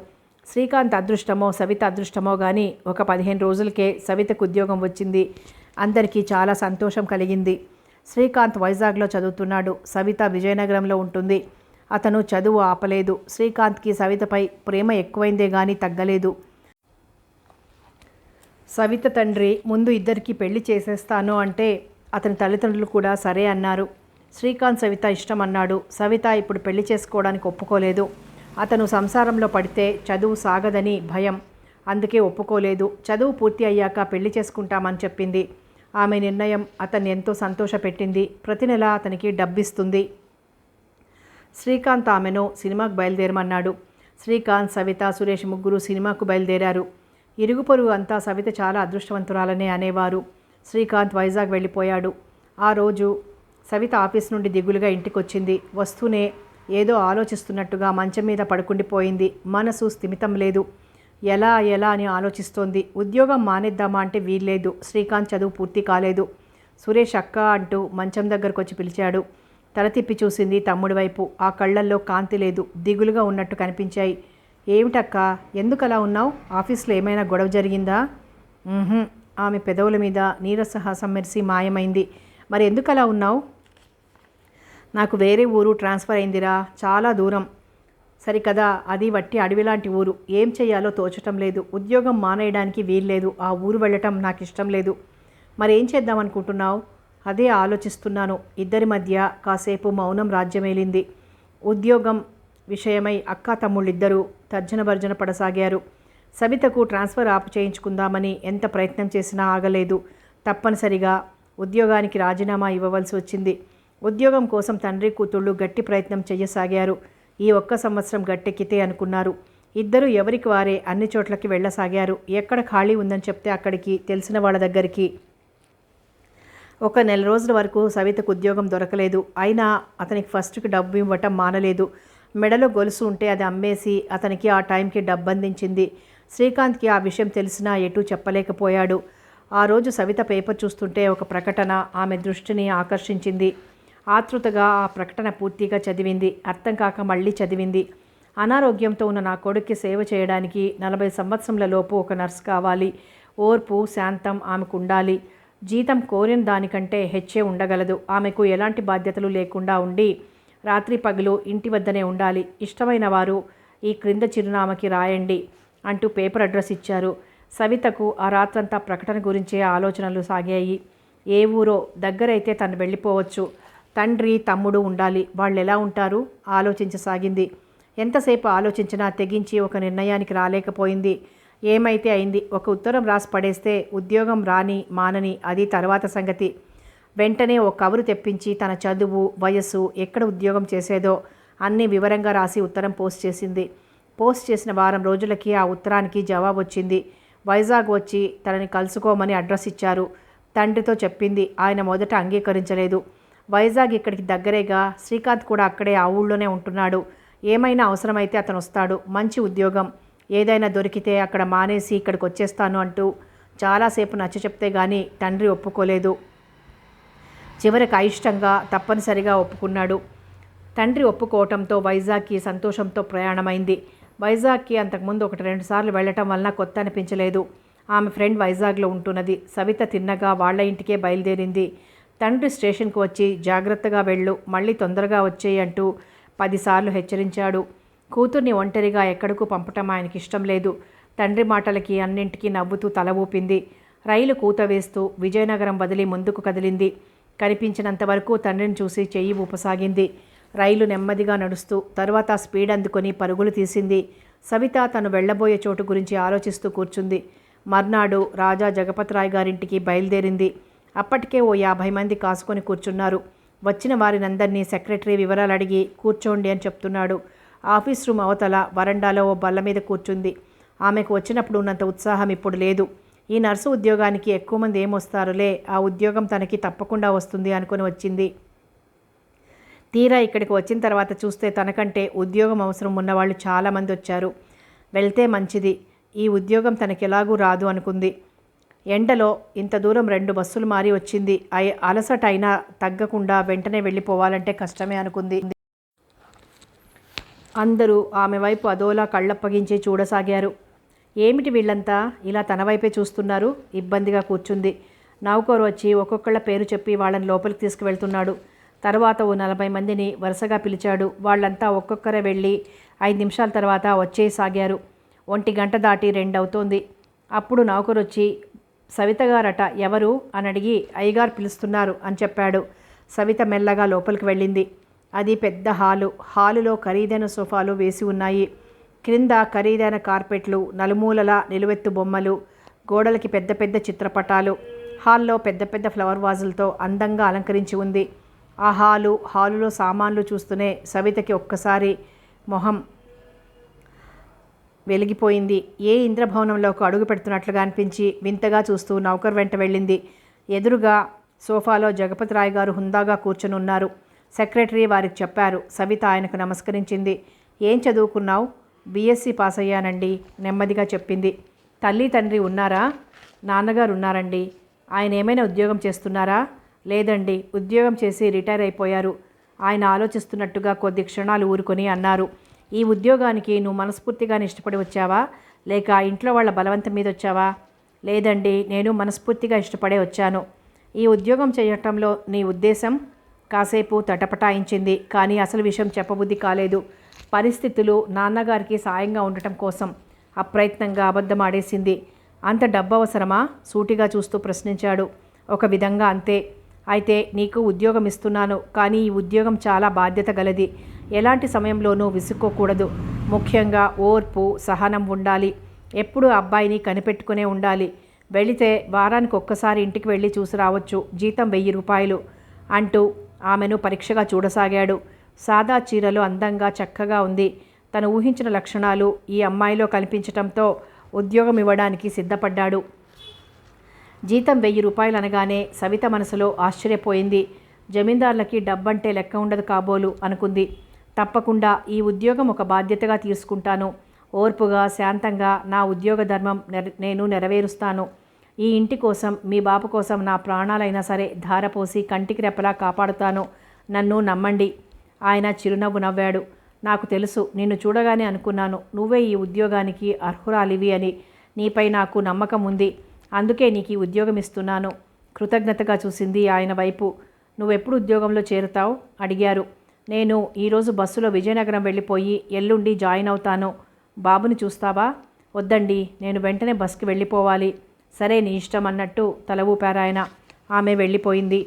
S1: శ్రీకాంత్ అదృష్టమో సవిత అదృష్టమో కానీ ఒక 15 రోజులకే సవితకు ఉద్యోగం వచ్చింది. అందరికీ చాలా సంతోషం కలిగింది. శ్రీకాంత్ వైజాగ్లో చదువుతున్నాడు. సవిత విజయనగరంలో ఉంటుంది. అతను చదువు ఆపలేదు. శ్రీకాంత్కి సవితపై ప్రేమ ఎక్కువైందే కానీ తగ్గలేదు. సవిత తండ్రి ముందు ఇద్దరికి పెళ్లి చేసేస్తాను అంటే అతని తల్లిదండ్రులు కూడా సరే అన్నారు. శ్రీకాంత్ సవిత ఇష్టం అన్నాడు. సవిత ఇప్పుడు పెళ్లి చేసుకోవడానికి ఒప్పుకోలేదు. అతను సంసారంలో పడితే చదువు సాగదని భయం, అందుకే ఒప్పుకోలేదు. చదువు పూర్తి అయ్యాక పెళ్లి చేసుకుంటామని చెప్పింది. ఆమె నిర్ణయం అతన్ని ఎంతో సంతోషపెట్టింది. ప్రతి నెల అతనికి డబ్బిస్తుంది. శ్రీకాంత్ ఆమెను సినిమాకు బయలుదేరమన్నాడు. శ్రీకాంత్ సవిత సురేష్ ముగ్గురు సినిమాకు బయలుదేరారు. ఇరుగు పొరుగు అంతా సవిత చాలా అదృష్టవంతురాలనే అనేవారు. శ్రీకాంత్ వైజాగ్ వెళ్ళిపోయాడు. ఆ రోజు సవిత ఆఫీస్ నుండి దిగులుగా ఇంటికొచ్చింది. వస్తూనే ఏదో ఆలోచిస్తున్నట్టుగా మంచం మీద పడుకుండిపోయింది. మనసు స్థిమితం లేదు. ఎలా అని ఆలోచిస్తోంది. ఉద్యోగం మానేద్దామా అంటే వీల్లేదు. శ్రీకాంత్ చదువు పూర్తి కాలేదు. సురేష్ అక్క అంటూ మంచం దగ్గరకు వచ్చి పిలిచాడు. తల తిప్పి చూసింది తమ్ముడి వైపు. ఆ కళ్ళల్లో కాంతి లేదు. దిగులుగా ఉన్నట్టు కనిపించాయి. ఏమిటక్క, ఎందుకలా ఉన్నావు? ఆఫీస్లో ఏమైనా గొడవ జరిగిందా? ఆమె పెదవుల మీద నీరసహాసం మెరిసి మాయమైంది. మరి ఎందుకలా ఉన్నావు? నాకు వేరే ఊరు ట్రాన్స్ఫర్ అయిందిరా, చాలా దూరం. సరికదా, అది వట్టి అడవిలాంటి ఊరు. ఏం చెయ్యాలో తోచటం లేదు. ఉద్యోగం మానేయడానికి వీల్లేదు. ఆ ఊరు వెళ్ళటం నాకు ఇష్టం లేదు. మరేం చేద్దామనుకుంటున్నావు? అదే ఆలోచిస్తున్నాను. ఇద్దరి మధ్య కాసేపు మౌనం రాజ్యమేలింది. ఉద్యోగం విషయమై అక్కా తమ్ముళ్ళిద్దరూ తర్జన భర్జన పడసాగారు. సవితకు ట్రాన్స్ఫర్ ఆపు చేయించుకుందామని ఎంత ప్రయత్నం చేసినా ఆగలేదు. తప్పనిసరిగా ఉద్యోగానికి రాజీనామా ఇవ్వవలసి వచ్చింది. ఉద్యోగం కోసం తండ్రి కూతుళ్ళు గట్టి ప్రయత్నం చెయ్యసాగారు. ఈ ఒక్క సంవత్సరం గట్టెక్కితే అనుకున్నారు. ఇద్దరు ఎవరికి వారే అన్ని చోట్లకి వెళ్ళసాగారు. ఎక్కడ ఖాళీ ఉందని చెప్తే అక్కడికి, తెలిసిన వాళ్ళ దగ్గరికి. ఒక నెల రోజుల వరకు సవితకు ఉద్యోగం దొరకలేదు. అయినా అతనికి ఫస్ట్కి డబ్బు ఇవ్వటం మానలేదు. మెడలో గొలుసు ఉంటే అది అమ్మేసి అతనికి ఆ టైంకి డబ్బు అందించింది. శ్రీకాంత్కి ఆ విషయం తెలిసినా ఎటూ చెప్పలేకపోయాడు. ఆ రోజు సవిత పేపర్ చూస్తుంటే ఒక ప్రకటన ఆమె దృష్టిని ఆకర్షించింది. ఆతృతగా ఆ ప్రకటన పూర్తిగా చదివింది. అర్థం కాక మళ్ళీ చదివింది. అనారోగ్యంతో ఉన్న నా కొడుక్కి సేవ చేయడానికి 40 సంవత్సరంల లోపు ఒక నర్సు కావాలి. ఓర్పు శాంతం ఆమెకు ఉండాలి. జీతం కోరిన దానికంటే హెచ్చే ఉండగలదు. ఆమెకు ఎలాంటి బాధ్యతలు లేకుండా ఉండి రాత్రి పగలు ఇంటి వద్దనే ఉండాలి. ఇష్టమైన వారు ఈ క్రింద చిరునామాకి రాయండి అంటూ పేపర్ అడ్రస్ ఇచ్చారు. సవితకు ఆ రాత్రంతా ప్రకటన గురించే ఆలోచనలు సాగాయి. ఏ ఊరో, దగ్గరైతే తను వెళ్ళిపోవచ్చు. తండ్రి తమ్ముడు ఉండాలి. వాళ్ళు ఎలా ఉంటారు ఆలోచించసాగింది. ఎంతసేపు ఆలోచించినా తెగించి ఒక నిర్ణయానికి రాలేకపోయింది. ఏమైతే అయింది. ఒక ఉత్తరం రాసి పడేస్తే ఉద్యోగం రాని మానని అది తర్వాత సంగతి. వెంటనే ఓ కవరు తెప్పించి తన చదువు, వయస్సు, ఎక్కడ ఉద్యోగం చేసేదో అన్నీ వివరంగా రాసి ఉత్తరం పోస్ట్ చేసింది. పోస్ట్ చేసిన వారం రోజులకి ఆ ఉత్తరానికి జవాబు వచ్చింది. వైజాగ్ వచ్చి తనని కలుసుకోమని అడ్రస్ ఇచ్చారు. తండ్రితో చెప్పింది. ఆయన మొదట అంగీకరించలేదు. వైజాగ్ ఇక్కడికి దగ్గరేగా, శ్రీకాంత్ కూడా అక్కడే ఆ ఊళ్ళోనే ఉంటున్నాడు. ఏమైనా అవసరమైతే అతను వస్తాడు. మంచి ఉద్యోగం ఏదైనా దొరికితే అక్కడ మానేసి ఇక్కడికి వచ్చేస్తాను అంటూ చాలాసేపు నచ్చ చెప్తే గానీ తండ్రి ఒప్పుకోలేదు. చివరికి అయిష్టంగా తప్పనిసరిగా ఒప్పుకున్నాడు. తండ్రి ఒప్పుకోవటంతో వైజాగ్కి సంతోషంతో ప్రయాణమైంది. వైజాగ్కి అంతకుముందు 1-2 సార్లు వెళ్ళటం వలన కొత్త అనిపించలేదు. ఆమె ఫ్రెండ్ వైజాగ్లో ఉంటున్నది. సవిత తిన్నగా వాళ్ళ ఇంటికే బయలుదేరింది. తండ్రి స్టేషన్కు వచ్చి జాగ్రత్తగా వెళ్ళు, మళ్ళీ తొందరగా వచ్చేయి అంటూ 10 సార్లు హెచ్చరించాడు. కూతుర్ని ఒంటరిగా ఎక్కడకు పంపటం ఆయనకి ఇష్టం లేదు. తండ్రి మాటలకి అన్నింటికీ నవ్వుతూ తల ఊపింది. రైలు కూత వేస్తూ విజయనగరం వదిలి ముందుకు కదిలింది. కనిపించినంత వరకు తండ్రిని చూసి చెయ్యి ఊపసాగింది. రైలు నెమ్మదిగా నడుస్తూ తరువాత స్పీడ్ అందుకొని పరుగులు తీసింది. సవిత తను వెళ్లబోయే చోటు గురించి ఆలోచిస్తూ కూర్చుంది. మర్నాడు రాజా జగపతిరాయ్ గారింటికి బయలుదేరింది. అప్పటికే ఓ 50 మంది కాసుకొని కూర్చున్నారు. వచ్చిన వారినందరినీ సెక్రటరీ వివరాలు అడిగి కూర్చోండి అని చెప్తున్నాడు. ఆఫీస్ రూమ్ అవతల వరండాలో ఓ బల్ల మీద కూర్చుంది. ఆమెకు వచ్చినప్పుడు ఉన్నంత ఉత్సాహం ఇప్పుడు లేదు. ఈ నర్సు ఉద్యోగానికి ఎక్కువ మంది ఏమొస్తారులే, ఆ ఉద్యోగం తనకి తప్పకుండా వస్తుంది అనుకుని వచ్చింది. తీరా ఇక్కడికి వచ్చిన తర్వాత చూస్తే తనకంటే ఉద్యోగం అవసరం ఉన్నవాళ్ళు చాలామంది వచ్చారు. వెళ్తే మంచిది, ఈ ఉద్యోగం తనకెలాగూ రాదు అనుకుంది. ఎండలో ఇంత దూరం 2 బస్సులు మారి వచ్చింది. అలసట అయినా తగ్గకుండా వెంటనే వెళ్ళిపోవాలంటే కష్టమే అనుకుంది. అందరూ ఆమె వైపు అదోలా కళ్ళప్పగించి చూడసాగారు. ఏమిటి వీళ్ళంతా ఇలా తన వైపే చూస్తున్నారు? ఇబ్బందిగా కూర్చుంది. నౌకరు వచ్చి ఒక్కొక్కళ్ళ పేరు చెప్పి వాళ్ళని లోపలికి తీసుకువెళ్తున్నాడు. తర్వాత ఓ 40 మందిని వరుసగా పిలిచాడు. వాళ్ళంతా ఒక్కొక్కరే వెళ్ళి 5 నిమిషాల తర్వాత వచ్చేసాగారు. 1 గంట దాటి 2 అవుతోంది. అప్పుడు నౌకరు వచ్చి సవిత గారట ఎవరు అని అడిగి అయ్యగారు పిలుస్తున్నారు అని చెప్పాడు. సవిత మెల్లగా లోపలికి వెళ్ళింది. అది పెద్ద హాలులో ఖరీదైన సోఫాలు వేసి ఉన్నాయి. క్రింద ఖరీదైన కార్పెట్లు, నలుమూలల నిలువెత్తు బొమ్మలు, గోడలకి పెద్ద పెద్ద చిత్రపటాలు. హాల్లో పెద్ద పెద్ద ఫ్లవర్ వాజులతో అందంగా అలంకరించి ఉంది. ఆ హాలులో సామాన్లు చూస్తూనే సవితకి ఒక్కసారి మొహం వెలిగిపోయింది. ఏ ఇంద్రభవనంలోకి అడుగు పెడుతున్నట్లుగా అనిపించి వింతగా చూస్తూ నౌకర్ వెంట వెళ్ళింది. ఎదురుగా సోఫాలో జగపతిరాయ్ గారు హుందాగా కూర్చొని ఉన్నారు. సెక్రటరీ వారికి చెప్పారు. సవిత ఆయనకు నమస్కరించింది. ఏం చదువుకున్నావు? బీఎస్సీ పాస్ అయ్యానండి నెమ్మదిగా చెప్పింది. తల్లి తండ్రి ఉన్నారా? నాన్నగారు ఉన్నారండి. ఆయన ఏమైనా ఉద్యోగం చేస్తున్నారా? లేదండి, ఉద్యోగం చేసి రిటైర్ అయిపోయారు. ఆయన ఆలోచిస్తున్నట్టుగా కొద్ది క్షణాలు ఊరుకొని అన్నారు. ఈ ఉద్యోగానికి నువ్వు మనస్ఫూర్తిగానే ఇష్టపడి వచ్చావా, లేక ఇంట్లో వాళ్ళ బలవంతం మీద వచ్చావా? లేదండి, నేను మనస్ఫూర్తిగా ఇష్టపడే వచ్చాను. ఈ ఉద్యోగం చేయటంలో నీ ఉద్దేశం? కాసేపు తటపటాయించింది. కానీ అసలు విషయం చెప్పబుద్ధి కాలేదు. పరిస్థితులు నాన్నగారికి సాయంగా ఉండటం కోసం అప్రయత్నంగా అబద్ధం ఆడేసింది. అంత డబ్బు అవసరమా? సూటిగా చూస్తూ ప్రశ్నించాడు. ఒక విధంగా అంతే. అయితే నీకు ఉద్యోగం ఇస్తున్నాను, కానీ ఈ ఉద్యోగం చాలా బాధ్యత గలది. ఎలాంటి సమయంలోనూ విసుక్కోకూడదు. ముఖ్యంగా ఓర్పు, సహనం ఉండాలి. ఎప్పుడూ అబ్బాయిని కనిపెట్టుకునే ఉండాలి. వెళితే వారానికి ఒక్కసారి ఇంటికి వెళ్ళి చూసి రావచ్చు. జీతం 1000 రూపాయలు అంటూ ఆమెను పరీక్షగా చూడసాగాడు. సాదా చీరలో అందంగా చక్కగా ఉంది. తను ఊహించిన లక్షణాలు ఈ అమ్మాయిలో కనిపించటంతో ఉద్యోగం ఇవ్వడానికి సిద్ధపడ్డాడు. జీతం 1000 రూపాయలు అనగానే సవిత మనసులో ఆశ్చర్యపోయింది. జమీందారులకి డబ్బంటే లెక్క ఉండదు కాబోలు అనుకుంది. తప్పకుండా ఈ ఉద్యోగం ఒక బాధ్యతగా తీసుకుంటాను. ఓర్పుగా, శాంతంగా నా ఉద్యోగ ధర్మం నేను నెరవేరుస్తాను. ఈ ఇంటి కోసం, మీ బాబు కోసం నా ప్రాణాలైనా సరే ధారపోసి కంటికి రెప్పలా కాపాడుతాను. నన్ను నమ్మండి. ఆయన చిరునవ్వు నవ్వాడు. నాకు తెలుసు, నిన్ను చూడగానే అనుకున్నాను నువ్వే ఈ ఉద్యోగానికి అర్హురాలివి అని. నీపై నాకు నమ్మకం ఉంది. అందుకే నీకు ఈ ఉద్యోగం ఇస్తున్నాను. కృతజ్ఞతగా చూసింది ఆయన వైపు. నువ్వెప్పుడు ఉద్యోగంలో చేరుతావు అడిగారు. నేను ఈరోజు బస్సులో విజయనగరం వెళ్ళిపోయి ఎల్లుండి జాయిన్ అవుతాను. బాబుని చూస్తావా? వద్దండి, నేను వెంటనే బస్కి వెళ్ళిపోవాలి. సరే, నీ ఇష్టం అన్నట్టు తల ఊపారాయన. ఆమె వెళ్ళిపోయింది.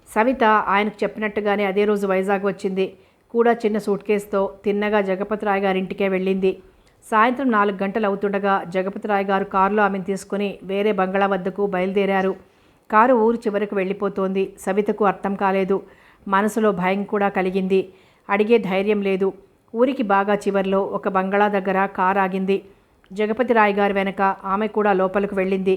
S1: సవిత ఆయనకు చెప్పినట్టుగానే అదే రోజు వైజాగ్ వచ్చింది. కూడా చిన్న సూట్ కేసుతో తిన్నగా జగపతిరాయ్ గారింటికే వెళ్ళింది. సాయంత్రం 4 గంటలు అవుతుండగా జగపతిరాయ్ గారు కారులో ఆమెను తీసుకుని వేరే బంగళా వద్దకు బయలుదేరారు. కారు ఊరు చివరకు వెళ్ళిపోతోంది. సవితకు అర్థం కాలేదు. మనసులో భయం కూడా కలిగింది. అడిగే ధైర్యం లేదు. ఊరికి బాగా చివర్లో ఒక బంగళా దగ్గర కారు ఆగింది. జగపతిరాయ్ గారి వెనక ఆమె కూడా లోపలికి వెళ్ళింది.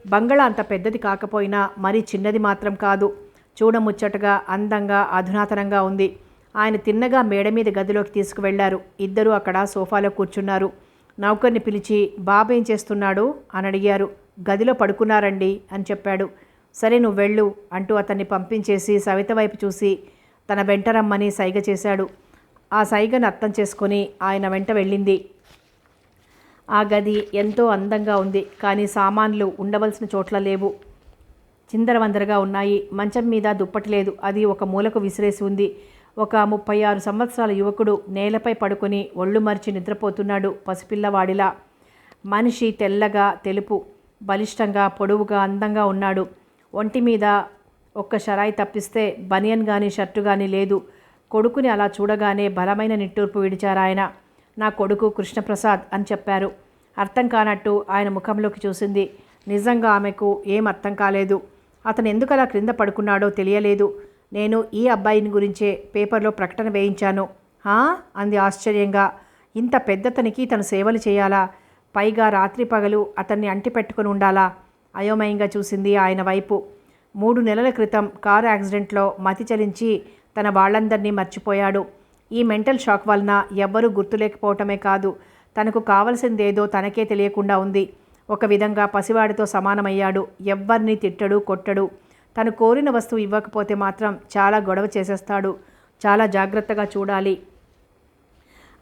S1: బంగళా అంత పెద్దది కాకపోయినా మరీ చిన్నది మాత్రం కాదు. చూడముచ్చటగా అందంగా అధునాతనంగా ఉంది. ఆయన తిన్నగా మేడ మీద గదిలోకి తీసుకువెళ్లారు. ఇద్దరూ అక్కడ సోఫాలో కూర్చున్నారు. నౌకర్ని పిలిచి బాబు ఏం చేస్తున్నాడు అని అడిగారు. గదిలో పడుకున్నారండి అని చెప్పాడు. సరే నువ్వు వెళ్ళు అంటూ అతన్ని పంపించేసి సవిత వైపు చూసి తన వెంట రమ్మని సైగ చేశాడు. ఆ సైగను అర్థం చేసుకొని ఆయన వెంట వెళ్ళింది. ఆ గది ఎంతో అందంగా ఉంది. కానీ సామాన్లు ఉండవలసిన చోట్ల లేవు. చిందరవందరగా ఉన్నాయి. మంచం మీద దుప్పటి లేదు. అది ఒక మూలకు విసిరేసి ఉంది. ఒక 36 సంవత్సరాల యువకుడు నేలపై పడుకొని ఒళ్ళు మరిచి నిద్రపోతున్నాడు పసిపిల్లవాడిలా. మనిషి తెల్లగా, తెలుపు, బలిష్టంగా, పొడవుగా, అందంగా ఉన్నాడు. ఒంటి మీద ఒక్క షరాయి తప్పిస్తే బనియన్ కానీ షర్టు కానీ లేదు. కొడుకుని అలా చూడగానే బలమైన నిట్టూర్పు విడిచారాయన. నా కొడుకు కృష్ణప్రసాద్ అని చెప్పారు. అర్థం కానట్టు ఆయన ముఖంలోకి చూసింది. నిజంగా ఆమెకు ఏం అర్థం కాలేదు. అతను ఎందుకు అలా క్రింద పడుకున్నాడో తెలియలేదు. నేను ఈ అబ్బాయిని గురించే పేపర్లో ప్రకటన వేయించాను. అంది ఆశ్చర్యంగా. ఇంత పెద్దతనికి తను సేవలు చేయాలా? పైగా రాత్రి పగలు అతన్ని అంటి పెట్టుకుని ఉండాలా? అయోమయంగా చూసింది ఆయన వైపు. 3 నెలల క్రితం కారు యాక్సిడెంట్లో మతి చలించి తన వాళ్ళందరినీ మర్చిపోయాడు. ఈ మెంటల్ షాక్ వలన ఎవ్వరూ గుర్తులేకపోవటమే కాదు, తనకు కావలసిందేదో తనకే తెలియకుండా ఉంది. ఒక విధంగా పసివాడితో సమానమయ్యాడు. ఎవ్వరినీ తిట్టడు, కొట్టడు. తను కోరిన వస్తువు ఇవ్వకపోతే మాత్రం చాలా గొడవ చేసేస్తాడు. చాలా జాగ్రత్తగా చూడాలి.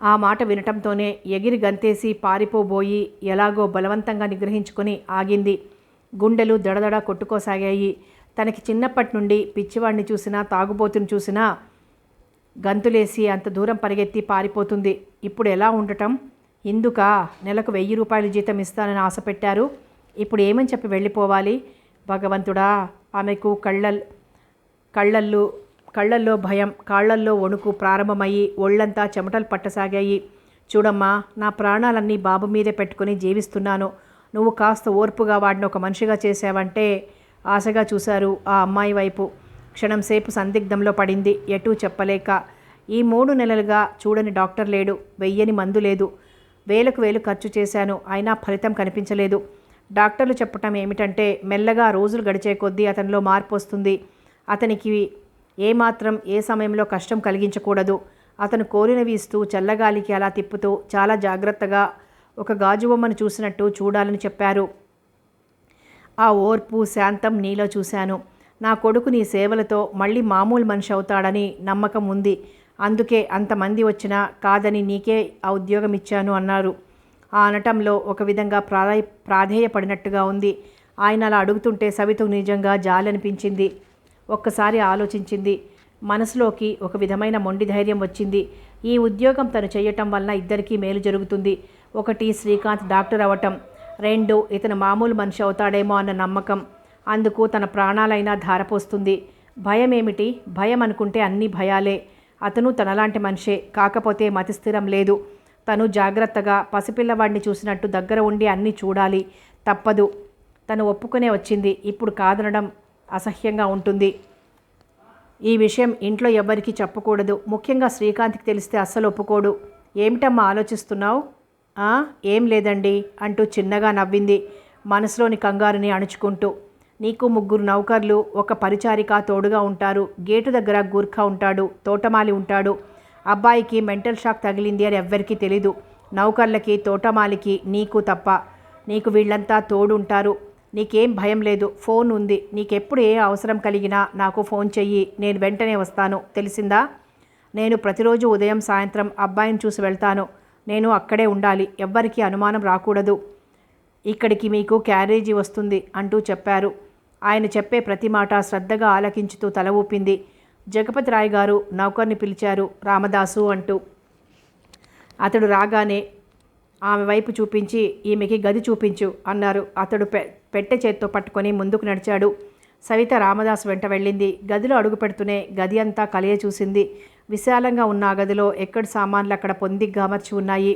S1: ఆ మాట వినటంతోనే ఎగిరి గంతేసి పారిపోబోయి ఎలాగో బలవంతంగా నిగ్రహించుకొని ఆగింది. గుండెలు దడదడ కొట్టుకోసాగాయి. తనకి చిన్నప్పటి నుండి పిచ్చివాడిని చూసినా, తాగుబోతుని చూసినా గంతులేసి అంత దూరం పరిగెత్తి పారిపోతుంది. ఇప్పుడు ఎలా ఉండటం? ఇందుకా నెలకు 1000 రూపాయలు జీతం ఇస్తానని ఆశ పెట్టారు. ఇప్పుడు ఏమని చెప్పి వెళ్ళిపోవాలి? భగవంతుడా! ఆమెకు కళ్ళల్లో భయం, కాళ్లల్లో వణుకు ప్రారంభమయ్యి ఒళ్ళంతా చెమటలు పట్టసాగాయి. చూడమ్మా, నా ప్రాణాలన్నీ బాబు మీదే పెట్టుకుని జీవిస్తున్నాను. నువ్వు కాస్త ఓర్పుగా వాడిని ఒక మనిషిగా చేసావంటే. ఆశగా చూశారు ఆ అమ్మాయి వైపు. క్షణంసేపు సందిగ్ధంలో పడింది, ఎటూ చెప్పలేక. ఈ 3 నెలలుగా చూడని డాక్టర్ లేడు, వెయ్యని మందు లేదు. వేలకు వేలు ఖర్చు చేశాను, అయినా ఫలితం కనిపించలేదు. డాక్టర్లు చెప్పటం ఏమిటంటే మెల్లగా రోజులు గడిచే కొద్దీ అతనిలో మార్పు వస్తుంది. అతనికి ఏమాత్రం ఏ సమయంలో కష్టం కలిగించకూడదు. అతను కోరినవి ఇస్తూ చల్లగాలికి అలా తిప్పుతూ చాలా జాగ్రత్తగా ఒక గాజు బొమ్మను చూసినట్టు చూడాలని చెప్పారు. ఆ ఓర్పు, శాంతం నీలో చూశాను. నా కొడుకు నీ సేవలతో మళ్ళీ మామూలు మనిషి అవుతాడని నమ్మకం ఉంది. అందుకే అంతమంది వచ్చినా కాదని నీకే ఆ ఉద్యోగం ఇచ్చాను అన్నారు. ఆ అనటంలో ఒక విధంగా ప్రాధేయపడినట్టుగా ఉంది. ఆయన అలా అడుగుతుంటే సవితకు నిజంగా జాలి అనిపించింది. ఒక్కసారి ఆలోచించింది. మనసులోకి ఒక విధమైన మొండి ధైర్యం వచ్చింది. ఈ ఉద్యోగం తను చేయటం వలన ఇద్దరికీ మేలు జరుగుతుంది. 1 శ్రీకాంత్ డాక్టర్ అవ్వటం, 2 ఇతను మామూలు మనిషి అవుతాడేమో అన్న నమ్మకం. అందుకు తన ప్రాణాలైనా ధారపోస్తుంది. భయం ఏమిటి? భయం అనుకుంటే అన్నీ భయాలే. అతను తనలాంటి మనిషే, కాకపోతే మతిస్థిరం లేదు. తను జాగ్రత్తగా పసిపిల్లవాడిని చూసినట్టు దగ్గర ఉండి అన్నీ చూడాలి. తప్పదు. తను ఒప్పుకునే వచ్చింది. ఇప్పుడు కాదనడం అసహ్యంగా ఉంటుంది. ఈ విషయం ఇంట్లో ఎవ్వరికీ చెప్పకూడదు. ముఖ్యంగా శ్రీకాంత్కి తెలిస్తే అస్సలు ఒప్పుకోడు. ఏమిటమ్మా ఆలోచిస్తున్నావు? ఏం లేదండి అంటూ చిన్నగా నవ్వింది, మనసులోని కంగారుని అణుచుకుంటూ. నీకు 3 నౌకర్లు, ఒక పరిచారిక తోడుగా ఉంటారు. గేటు దగ్గర గూర్ఖా ఉంటాడు, తోటమాలి ఉంటాడు. అబ్బాయికి మెంటల్ షాక్ తగిలింది అని ఎవ్వరికీ తెలీదు. నౌకర్లకి, తోటమాలికి, నీకు తప్ప. నీకు వీళ్ళంతా తోడు ఉంటారు. నీకేం భయం లేదు. ఫోన్ ఉంది. నీకెప్పుడు ఏ అవసరం కలిగినా నాకు ఫోన్ చెయ్యి, నేను వెంటనే వస్తాను. తెలిసిందా? నేను ప్రతిరోజు ఉదయం సాయంత్రం అబ్బాయిని చూసి వెళ్తాను. నేను అక్కడే ఉండాలి. ఎవ్వరికీ అనుమానం రాకూడదు. ఇక్కడికి మీకు క్యారేజీ వస్తుంది అంటూ చెప్పారు. ఆయన చెప్పే ప్రతి మాట శ్రద్ధగా ఆలకించుతూ తల ఊపింది. జగపతిరాయ్ గారు నౌకర్ని పిలిచారు, రామదాసు అంటూ. అతడు రాగానే ఆమె వైపు చూపించి ఈమెకి గది చూపించు అన్నారు. అతడు పెట్టె చేత్తో పట్టుకొని ముందుకు నడిచాడు. సవిత రామదాసు వెంట వెళ్ళింది. గదిలో అడుగు పెడుతూనే గది అంతా కలియ చూసింది. విశాలంగా ఉన్న ఆ గదిలో ఎక్కడి సామాన్లు అక్కడ పొందిగ్గా అమర్చి ఉన్నాయి.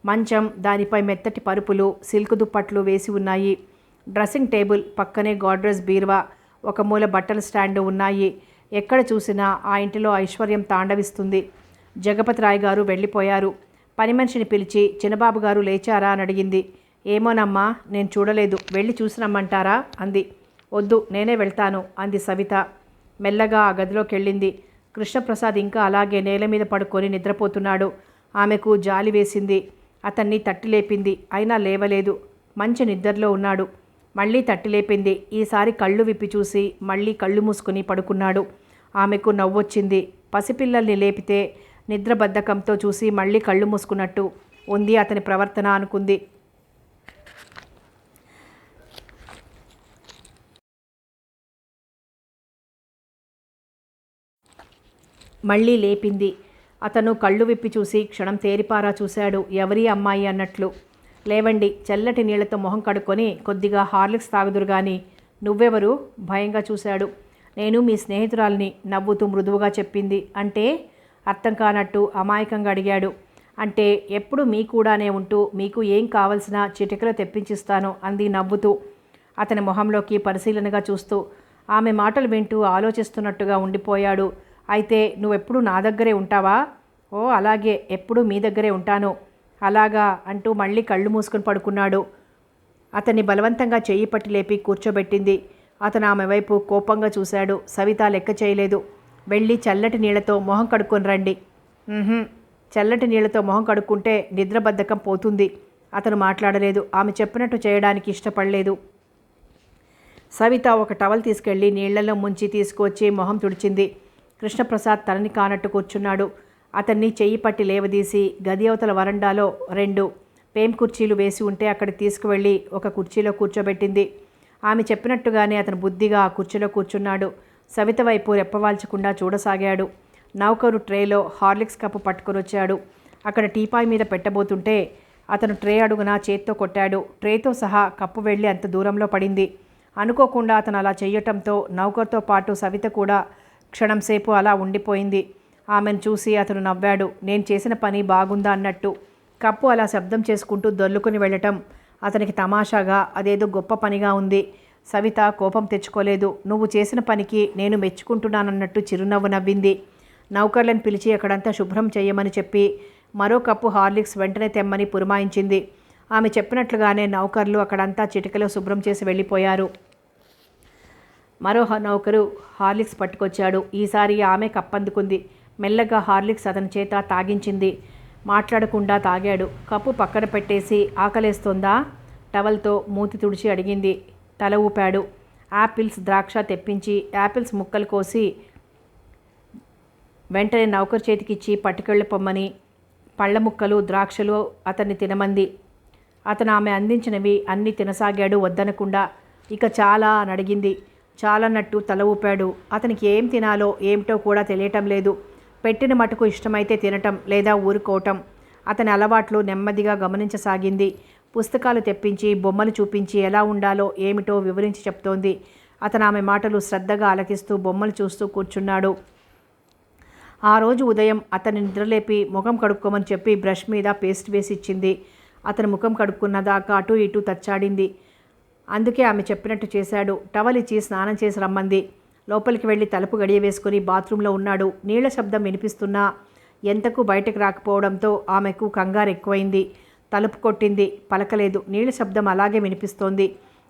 S1: మంచం, దానిపై మెత్తటి పరుపులు, సిల్క్ దుప్పట్లు వేసి ఉన్నాయి. డ్రెస్సింగ్ టేబుల్ పక్కనే గాడ్రేజ్ బీరువా, ఒక మూల బట్టల స్టాండు ఉన్నాయి. ఎక్కడ చూసినా ఆ ఇంటిలో ఐశ్వర్యం తాండవిస్తుంది. జగపతిరాయ్ గారు వెళ్ళిపోయారు. పని మనిషిని పిలిచి చిన్నబాబు గారు లేచారా అని అడిగింది. ఏమోనమ్మా, నేను చూడలేదు, వెళ్ళి చూసి రమ్మంటారా అంది. వద్దు, నేనే వెళ్తాను అంది సవిత. మెల్లగా ఆ గదిలోకి వెళ్ళింది. కృష్ణప్రసాద్ ఇంకా అలాగే నేల మీద పడుకొని నిద్రపోతున్నాడు. ఆమెకు జాలి వేసింది. అతన్ని తట్టి లేపింది. అయినా లేవలేదు. మంచి నిద్రలో ఉన్నాడు. మళ్ళీ తట్టి లేపింది. ఈసారి కళ్ళు విప్పి చూసి మళ్ళీ కళ్ళు మూసుకుని పడుకున్నాడు. ఆమెకు నవ్వొచ్చింది. పసిపిల్లల్ని లేపితే నిద్రబద్ధకంతో చూసి మళ్ళీ కళ్ళు మూసుకున్నట్టు ఉంది అతని ప్రవర్తన అనుకుంది. మళ్ళీ లేపింది. అతను కళ్ళు విప్పి చూసి క్షణం తేరిపారా చూశాడు. ఎవరి అమ్మాయి అన్నట్లు. లేవండి, చల్లటి నీళ్లతో మొహం కడుక్కొని కొద్దిగా హార్లిక్స్ తాగుదురు గాని. నువ్వెవరు? భయంగా చూశాడు. నేను మీ స్నేహితురాల్ని, నవ్వుతూ మృదువుగా చెప్పింది. అంటే? అర్థం కానట్టు అమాయకంగా అడిగాడు. అంటే ఎప్పుడు మీ కూడానే ఉంటూ మీకు ఏం కావలసిన చిటికలు తెప్పించిస్తాను అంది నవ్వుతూ, అతని మొహంలోకి పరిశీలనగా చూస్తూ. ఆమె మాటలు వింటూ ఆలోచిస్తున్నట్టుగా ఉండిపోయాడు. అయితే నువ్వెప్పుడు నా దగ్గరే ఉంటావా? ఓ అలాగే, ఎప్పుడు మీ దగ్గరే ఉంటాను. అలాగా అంటూ మళ్ళీ కళ్ళు మూసుకొని పడుకున్నాడు. అతన్ని బలవంతంగా చెయ్యి పట్టి లేపి కూర్చోబెట్టింది. అతను ఆమె వైపు కోపంగా చూశాడు. సవిత లెక్క చేయలేదు. వెళ్ళి చల్లటి నీళ్లతో మొహం కడుక్కొని రండి. చల్లటి నీళ్లతో మొహం కడుక్కుంటే నిద్రబద్ధకం పోతుంది. అతను మాట్లాడలేదు. ఆమె చెప్పినట్టు చేయడానికి ఇష్టపడలేదు. సవిత ఒక టవల్ తీసుకెళ్లి నీళ్లలో ముంచి తీసుకువచ్చి మొహం తుడిచింది. కృష్ణప్రసాద్ తనని కానట్టు కూర్చున్నాడు. అతన్ని చెయ్యి పట్టి లేవదీసి గది అవతల వరండాలో 2 పేం కుర్చీలు వేసి ఉంటే అక్కడికి తీసుకువెళ్ళి ఒక కుర్చీలో కూర్చోబెట్టింది. ఆమె చెప్పినట్టుగానే అతను బుద్ధిగా ఆ కుర్చీలో కూర్చున్నాడు. సవిత వైపు రెప్పవాల్చకుండా చూడసాగాడు. నౌకరు ట్రేలో హార్లిక్స్ కప్పు పట్టుకొని వచ్చాడు. అక్కడ టీపాయ్ మీద పెట్టబోతుంటే అతను ట్రే అడుగున చేత్తో కొట్టాడు. ట్రేతో సహా కప్పు వెళ్ళి అంత దూరంలో పడింది. అనుకోకుండా అతను అలా చెయ్యటంతో నౌకర్తో పాటు సవిత కూడా క్షణంసేపు అలా ఉండిపోయింది. ఆమెను చూసి అతను నవ్వాడు. నేను చేసిన పని బాగుందా అన్నట్టు. కప్పు అలా శబ్దం చేసుకుంటూ దొల్లుకొని వెళ్ళటం అతనికి తమాషాగా, అదేదో గొప్ప పనిగా ఉంది. సవిత కోపం తెచ్చుకోలేదు. నువ్వు చేసిన పనికి నేను మెచ్చుకుంటున్నానన్నట్టు చిరునవ్వు నవ్వింది. నౌకర్లను పిలిచి అక్కడంతా శుభ్రం చేయమని చెప్పి మరో కప్పు హార్లిక్స్ వెంటనే తెమ్మని పురమాయించింది. ఆమె చెప్పినట్లుగానే నౌకర్లు అక్కడంతా చిటికలో శుభ్రం చేసి వెళ్ళిపోయారు. మరో నౌకరు హార్లిక్స్ పట్టుకొచ్చాడు. ఈసారి ఆమె కప్పందుకుంది. మెల్లగా హార్లిక్స్ అతని చేత తాగించింది. మాట్లాడకుండా తాగాడు. కప్పు పక్కన పెట్టేసి ఆకలేస్తోందా? టవల్తో మూతి తుడిచి అడిగింది. తల ఊపాడు. యాపిల్స్, ద్రాక్ష తెప్పించి యాపిల్స్ ముక్కలు కోసి వెంటనే నౌకరు చేతికిచ్చి పట్టుకెళ్ళిపోమ్మని పళ్ళ ముక్కలు, ద్రాక్షలు అతన్ని తినమంది. అతను ఆమె అందించినవి అన్నీ తినసాగాడు వద్దనకుండా. ఇక చాలా అని అడిగింది. చాలన్నట్టు తల ఊపాడు. అతనికి ఏం తినాలో ఏమిటో కూడా తెలియటం లేదు. పెట్టిన మటుకు ఇష్టమైతే తినటం, లేదా ఊరుకోవటం. అతని అలవాట్లు నెమ్మదిగా గమనించసాగింది. పుస్తకాలు తెప్పించి బొమ్మలు చూపించి ఎలా ఉండాలో ఏమిటో వివరించి చెప్తోంది. అతను ఆమె మాటలు శ్రద్ధగా ఆలకిస్తూ బొమ్మలు చూస్తూ కూర్చున్నాడు. ఆ రోజు ఉదయం అతన్ని నిద్రలేపి ముఖం కడుక్కోమని చెప్పి బ్రష్ మీద పేస్ట్ వేసి ఇచ్చింది. అతను ముఖం కడుక్కున్న దాకా అటు ఇటు తచ్చాడింది. అందుకే ఆమె చెప్పినట్టు చేశాడు. టవల్ ఇచ్చి స్నానం చేసి రమ్మంది. లోపలికి వెళ్ళి తలుపు గడియ వేసుకుని బాత్రూంలో ఉన్నాడు. నీళ్ల శబ్దం వినిపిస్తున్నా ఎంతకు బయటకు రాకపోవడంతో ఆమెకు కంగారు ఎక్కువైంది. తలుపు కొట్టింది. పలకలేదు. నీళ్ల శబ్దం అలాగే వినిపిస్తోంది.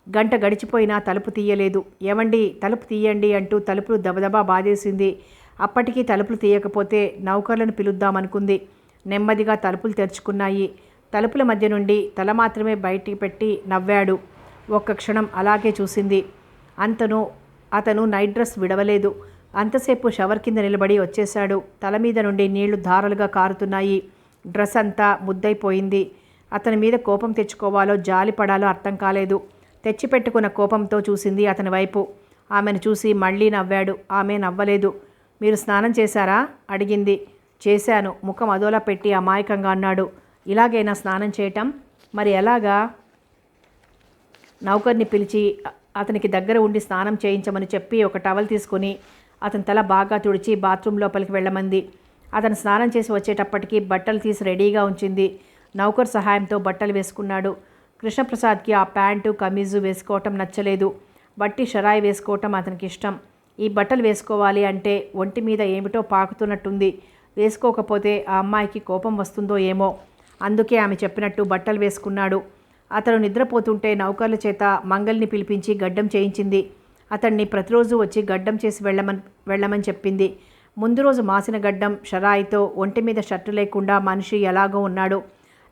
S1: గంట గడిచిపోయినా తలుపు తీయలేదు. ఏమండి, తలుపు తీయండి అంటూ తలుపులు దబదబా బాధేసింది. అప్పటికీ తలుపులు తీయకపోతే నౌకర్లను పిలుద్దామనుకుంది. నెమ్మదిగా తలుపులు తెరుచుకున్నాయి. తలుపుల మధ్య నుండి తల మాత్రమే బయటికి పెట్టి నవ్వాడు. ఒక్క క్షణం అలాగే చూసింది. అతను నైట్ డ్రెస్ విడవలేదు. అంతసేపు షవర్ కింద నిలబడి వచ్చేశాడు. తల మీద నుండి నీళ్లు ధారలుగా కారుతున్నాయి. డ్రెస్ అంతా ముద్దైపోయింది. అతని మీద కోపం తెచ్చుకోవాలో జాలి పడాలో అర్థం కాలేదు. తెచ్చిపెట్టుకున్న కోపంతో చూసింది అతని వైపు. ఆమెను చూసి మళ్ళీ నవ్వాడు. ఆమె నవ్వలేదు. మీరు స్నానం చేశారా అడిగింది. చేశాను. ముఖం అదోలా పెట్టి అమాయకంగా అన్నాడు. ఇలాగైనా స్నానం చేయటం? మరి ఎలాగా? నౌకర్ని పిలిచి అతనికి దగ్గర ఉండి స్నానం చేయించమని చెప్పి ఒక టవల్ తీసుకుని అతని తల బాగా తుడిచి బాత్రూమ్ లోపలికి వెళ్ళమంది. అతను స్నానం చేసి వచ్చేటప్పటికి బట్టలు తీసి రెడీగా ఉంచింది. నౌకర్ సహాయంతో బట్టలు వేసుకున్నాడు. కృష్ణప్రసాద్కి ఆ ప్యాంటు, కమీజు వేసుకోవటం నచ్చలేదు. బట్టి షరాయి వేసుకోవటం అతనికి ఇష్టం. ఈ బట్టలు వేసుకోవాలి అంటే ఒంటి మీద ఏమిటో పాకుతున్నట్టుంది. వేసుకోకపోతే ఆ అమ్మాయికి కోపం వస్తుందో ఏమో. అందుకే ఆమె చెప్పినట్టు బట్టలు వేసుకున్నాడు. అతను నిద్రపోతుంటే నౌకర్ల చేత మంగల్ని పిలిపించి గడ్డం చేయించింది. అతన్ని ప్రతిరోజు వచ్చి గడ్డం చేసి వెళ్ళమని చెప్పింది. ముందు రోజు మాసిన గడ్డం, షరాయితో, ఒంటి మీద షర్టు లేకుండా మనిషి ఎలాగో ఉన్నాడు.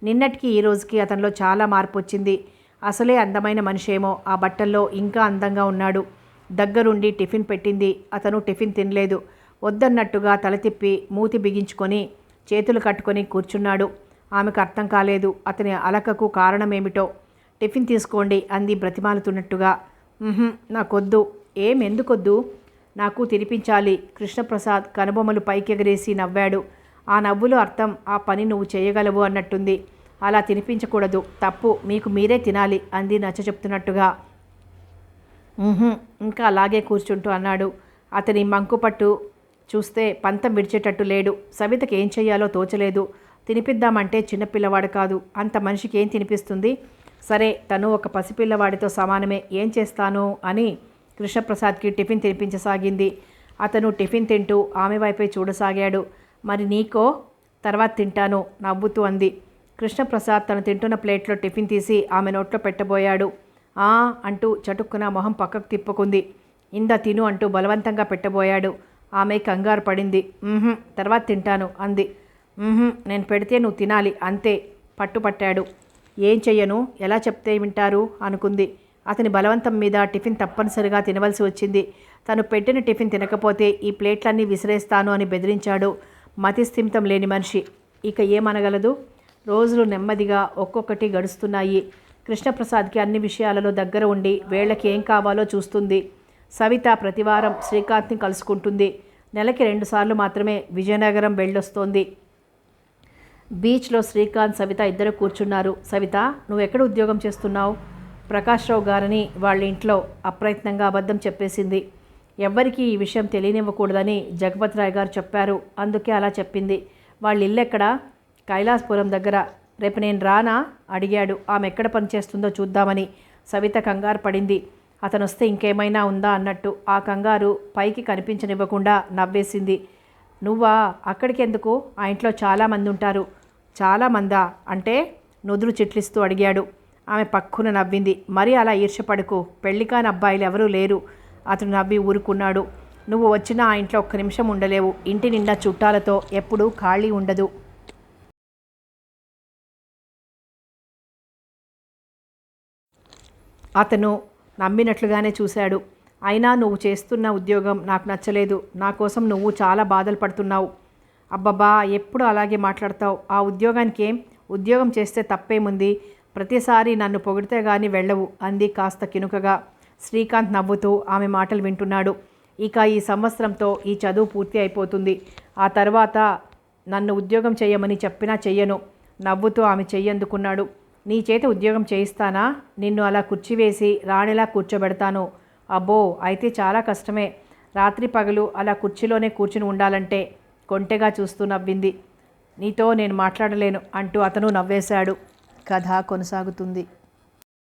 S1: నిన్నటికి ఈ రోజుకి అతనిలో చాలా మార్పు వచ్చింది. అసలే అందమైన మనిషేమో ఆ బట్టల్లో ఇంకా అందంగా ఉన్నాడు. దగ్గరుండి టిఫిన్ పెట్టింది. అతను టిఫిన్ తినలేదు. వద్దన్నట్టుగా తల తిప్పి మూతి బిగించుకొని చేతులు కట్టుకొని కూర్చున్నాడు. ఆమెకు అర్థం కాలేదు అతని అలకకు కారణమేమిటో. టిఫిన్ తీసుకోండి అంది బ్రతిమాలుతున్నట్టుగా. నాకొద్దు. ఎందుకొద్దు? నాకు తినిపించాలి. కృష్ణప్రసాద్ కనుబొమ్మలు పైకెగరేసి నవ్వాడు. ఆ నవ్వులో అర్థం ఆ పని నువ్వు చేయగలవు అన్నట్టుంది. అలా తినిపించకూడదు, తప్పు, మీకు మీరే తినాలి అంది నచ్చ చెప్తున్నట్టుగా. ఇంకా అలాగే కూర్చుంటూ అన్నాడు. అతని మంకుపట్టు చూస్తే పంతం విడిచేటట్టు లేడు. సవితకి ఏం చెయ్యాలో తోచలేదు. తినిపిద్దామంటే చిన్నపిల్లవాడు కాదు. అంత మనిషికి ఏం తినిపిస్తుంది? సరే, తను ఒక పసిపిల్లవాడితో సమానమే, ఏం చేస్తాను అని కృష్ణప్రసాద్కి టిఫిన్ తినిపించసాగింది. అతను టిఫిన్ తింటూ ఆమె వైపే చూడసాగాడు. మరి నీకో? తర్వాత తింటాను నవ్వుతూ అంది. కృష్ణప్రసాద్ తను తింటున్న ప్లేట్లో టిఫిన్ తీసి ఆమె నోట్లో పెట్టబోయాడు. అంటూ చటుక్కున మొహం పక్కకు తిప్పుకుంది. ఇందా తిను అంటూ బలవంతంగా పెట్టబోయాడు. ఆమె కంగారు పడింది. తర్వాత తింటాను అంది. నేను పెడితే నువ్వు తినాలి అంతే పట్టుపట్టాడు. ఏం చెయ్యను, ఎలా చెప్తే వింటారు అనుకుంది. అతని బలవంతం మీద టిఫిన్ తప్పనిసరిగా తినవలసి వచ్చింది. తను పెట్టిన టిఫిన్ తినకపోతే ఈ ప్లేట్లన్నీ విసిరేస్తాను అని బెదిరించాడు. మతిస్థిమితం లేని మనిషి. ఇక ఏమనగలదు? రోజులు నెమ్మదిగా ఒక్కొక్కటి గడుస్తున్నాయి. కృష్ణప్రసాద్కి అన్ని విషయాలలో దగ్గర ఉండి వేళకి ఏం కావాలో చూస్తుంది. సవిత ప్రతివారం శ్రీకాంత్ని కలుసుకుంటుంది. నెలకి 2 సార్లు మాత్రమే విజయనగరం వెళ్ళొస్తోంది. బీచ్లో శ్రీకాంత్, సవిత ఇద్దరు కూర్చున్నారు. సవిత, నువ్వు ఎక్కడ ఉద్యోగం చేస్తున్నావు? ప్రకాశ్రావు గారని వాళ్ళ ఇంట్లో అప్రయత్నంగా అబద్ధం చెప్పేసింది. ఎవ్వరికీ ఈ విషయం తెలియనివ్వకూడదని జగపతిరాయ్ గారు చెప్పారు. అందుకే అలా చెప్పింది. వాళ్ళ ఇల్లు ఎక్కడా? కైలాసపురం దగ్గర. రేపు నేను రానా అడిగాడు. ఆమె ఎక్కడ పనిచేస్తుందో చూద్దామని. సవిత కంగారు పడింది. అతను వస్తే ఇంకేమైనా ఉందా అన్నట్టు. ఆ కంగారు పైకి కనిపించనివ్వకుండా నవ్వేసింది. నువ్వా? అక్కడికి ఎందుకు? ఆ ఇంట్లో చాలామంది ఉంటారు. చాలామందా అంటే? నుదురు చిట్లిస్తూ అడిగాడు. ఆమె పక్కున నవ్వింది. మరి అలా ఈర్ష్యపడుకు, పెళ్లికాని అబ్బాయిలు ఎవరూ లేరు. అతను నవ్వి ఊరుకున్నాడు. నువ్వు వచ్చినా ఆ ఇంట్లో ఒక్క నిమిషం ఉండలేవు. ఇంటి నిండా చుట్టాలతో ఎప్పుడూ ఖాళీ ఉండదు. అతను నమ్మినట్లుగానే చూశాడు. అయినా నువ్వు చేస్తున్న ఉద్యోగం నాకు నచ్చలేదు. నా కోసం నువ్వు చాలా బాధలు పడుతున్నావు. అబ్బబ్బా, ఎప్పుడు అలాగే మాట్లాడతావు. ఆ ఉద్యోగానికి ఏం? ఉద్యోగం చేస్తే తప్పేముంది? ప్రతిసారి నన్ను పొగిడితే గాని వెళ్ళవు అంది కాస్త కినుకగా. శ్రీకాంత్ నవ్వుతూ ఆమె మాటలు వింటున్నాడు. ఇక ఈ సంవత్సరంతో ఈ చదువు పూర్తి అయిపోతుంది. ఆ తర్వాత నన్ను ఉద్యోగం చేయమని చెప్పినా చెయ్యను. నవ్వుతూ ఆమె చెయ్యందుకున్నాడు. నీ చేత ఉద్యోగం చేయిస్తానా? నిన్ను అలా కుర్చీవేసి రాణిలా కూర్చోబెడతాను. అబ్బో, అయితే చాలా కష్టమే. రాత్రి పగలు అలా కుర్చీలోనే కూర్చుని ఉండాలంటే. కొంటెగా చూస్తూ నవ్వింది. నీతో నేను మాట్లాడలేను అంటూ అతను నవ్వేశాడు. కథ కొనసాగుతుంది.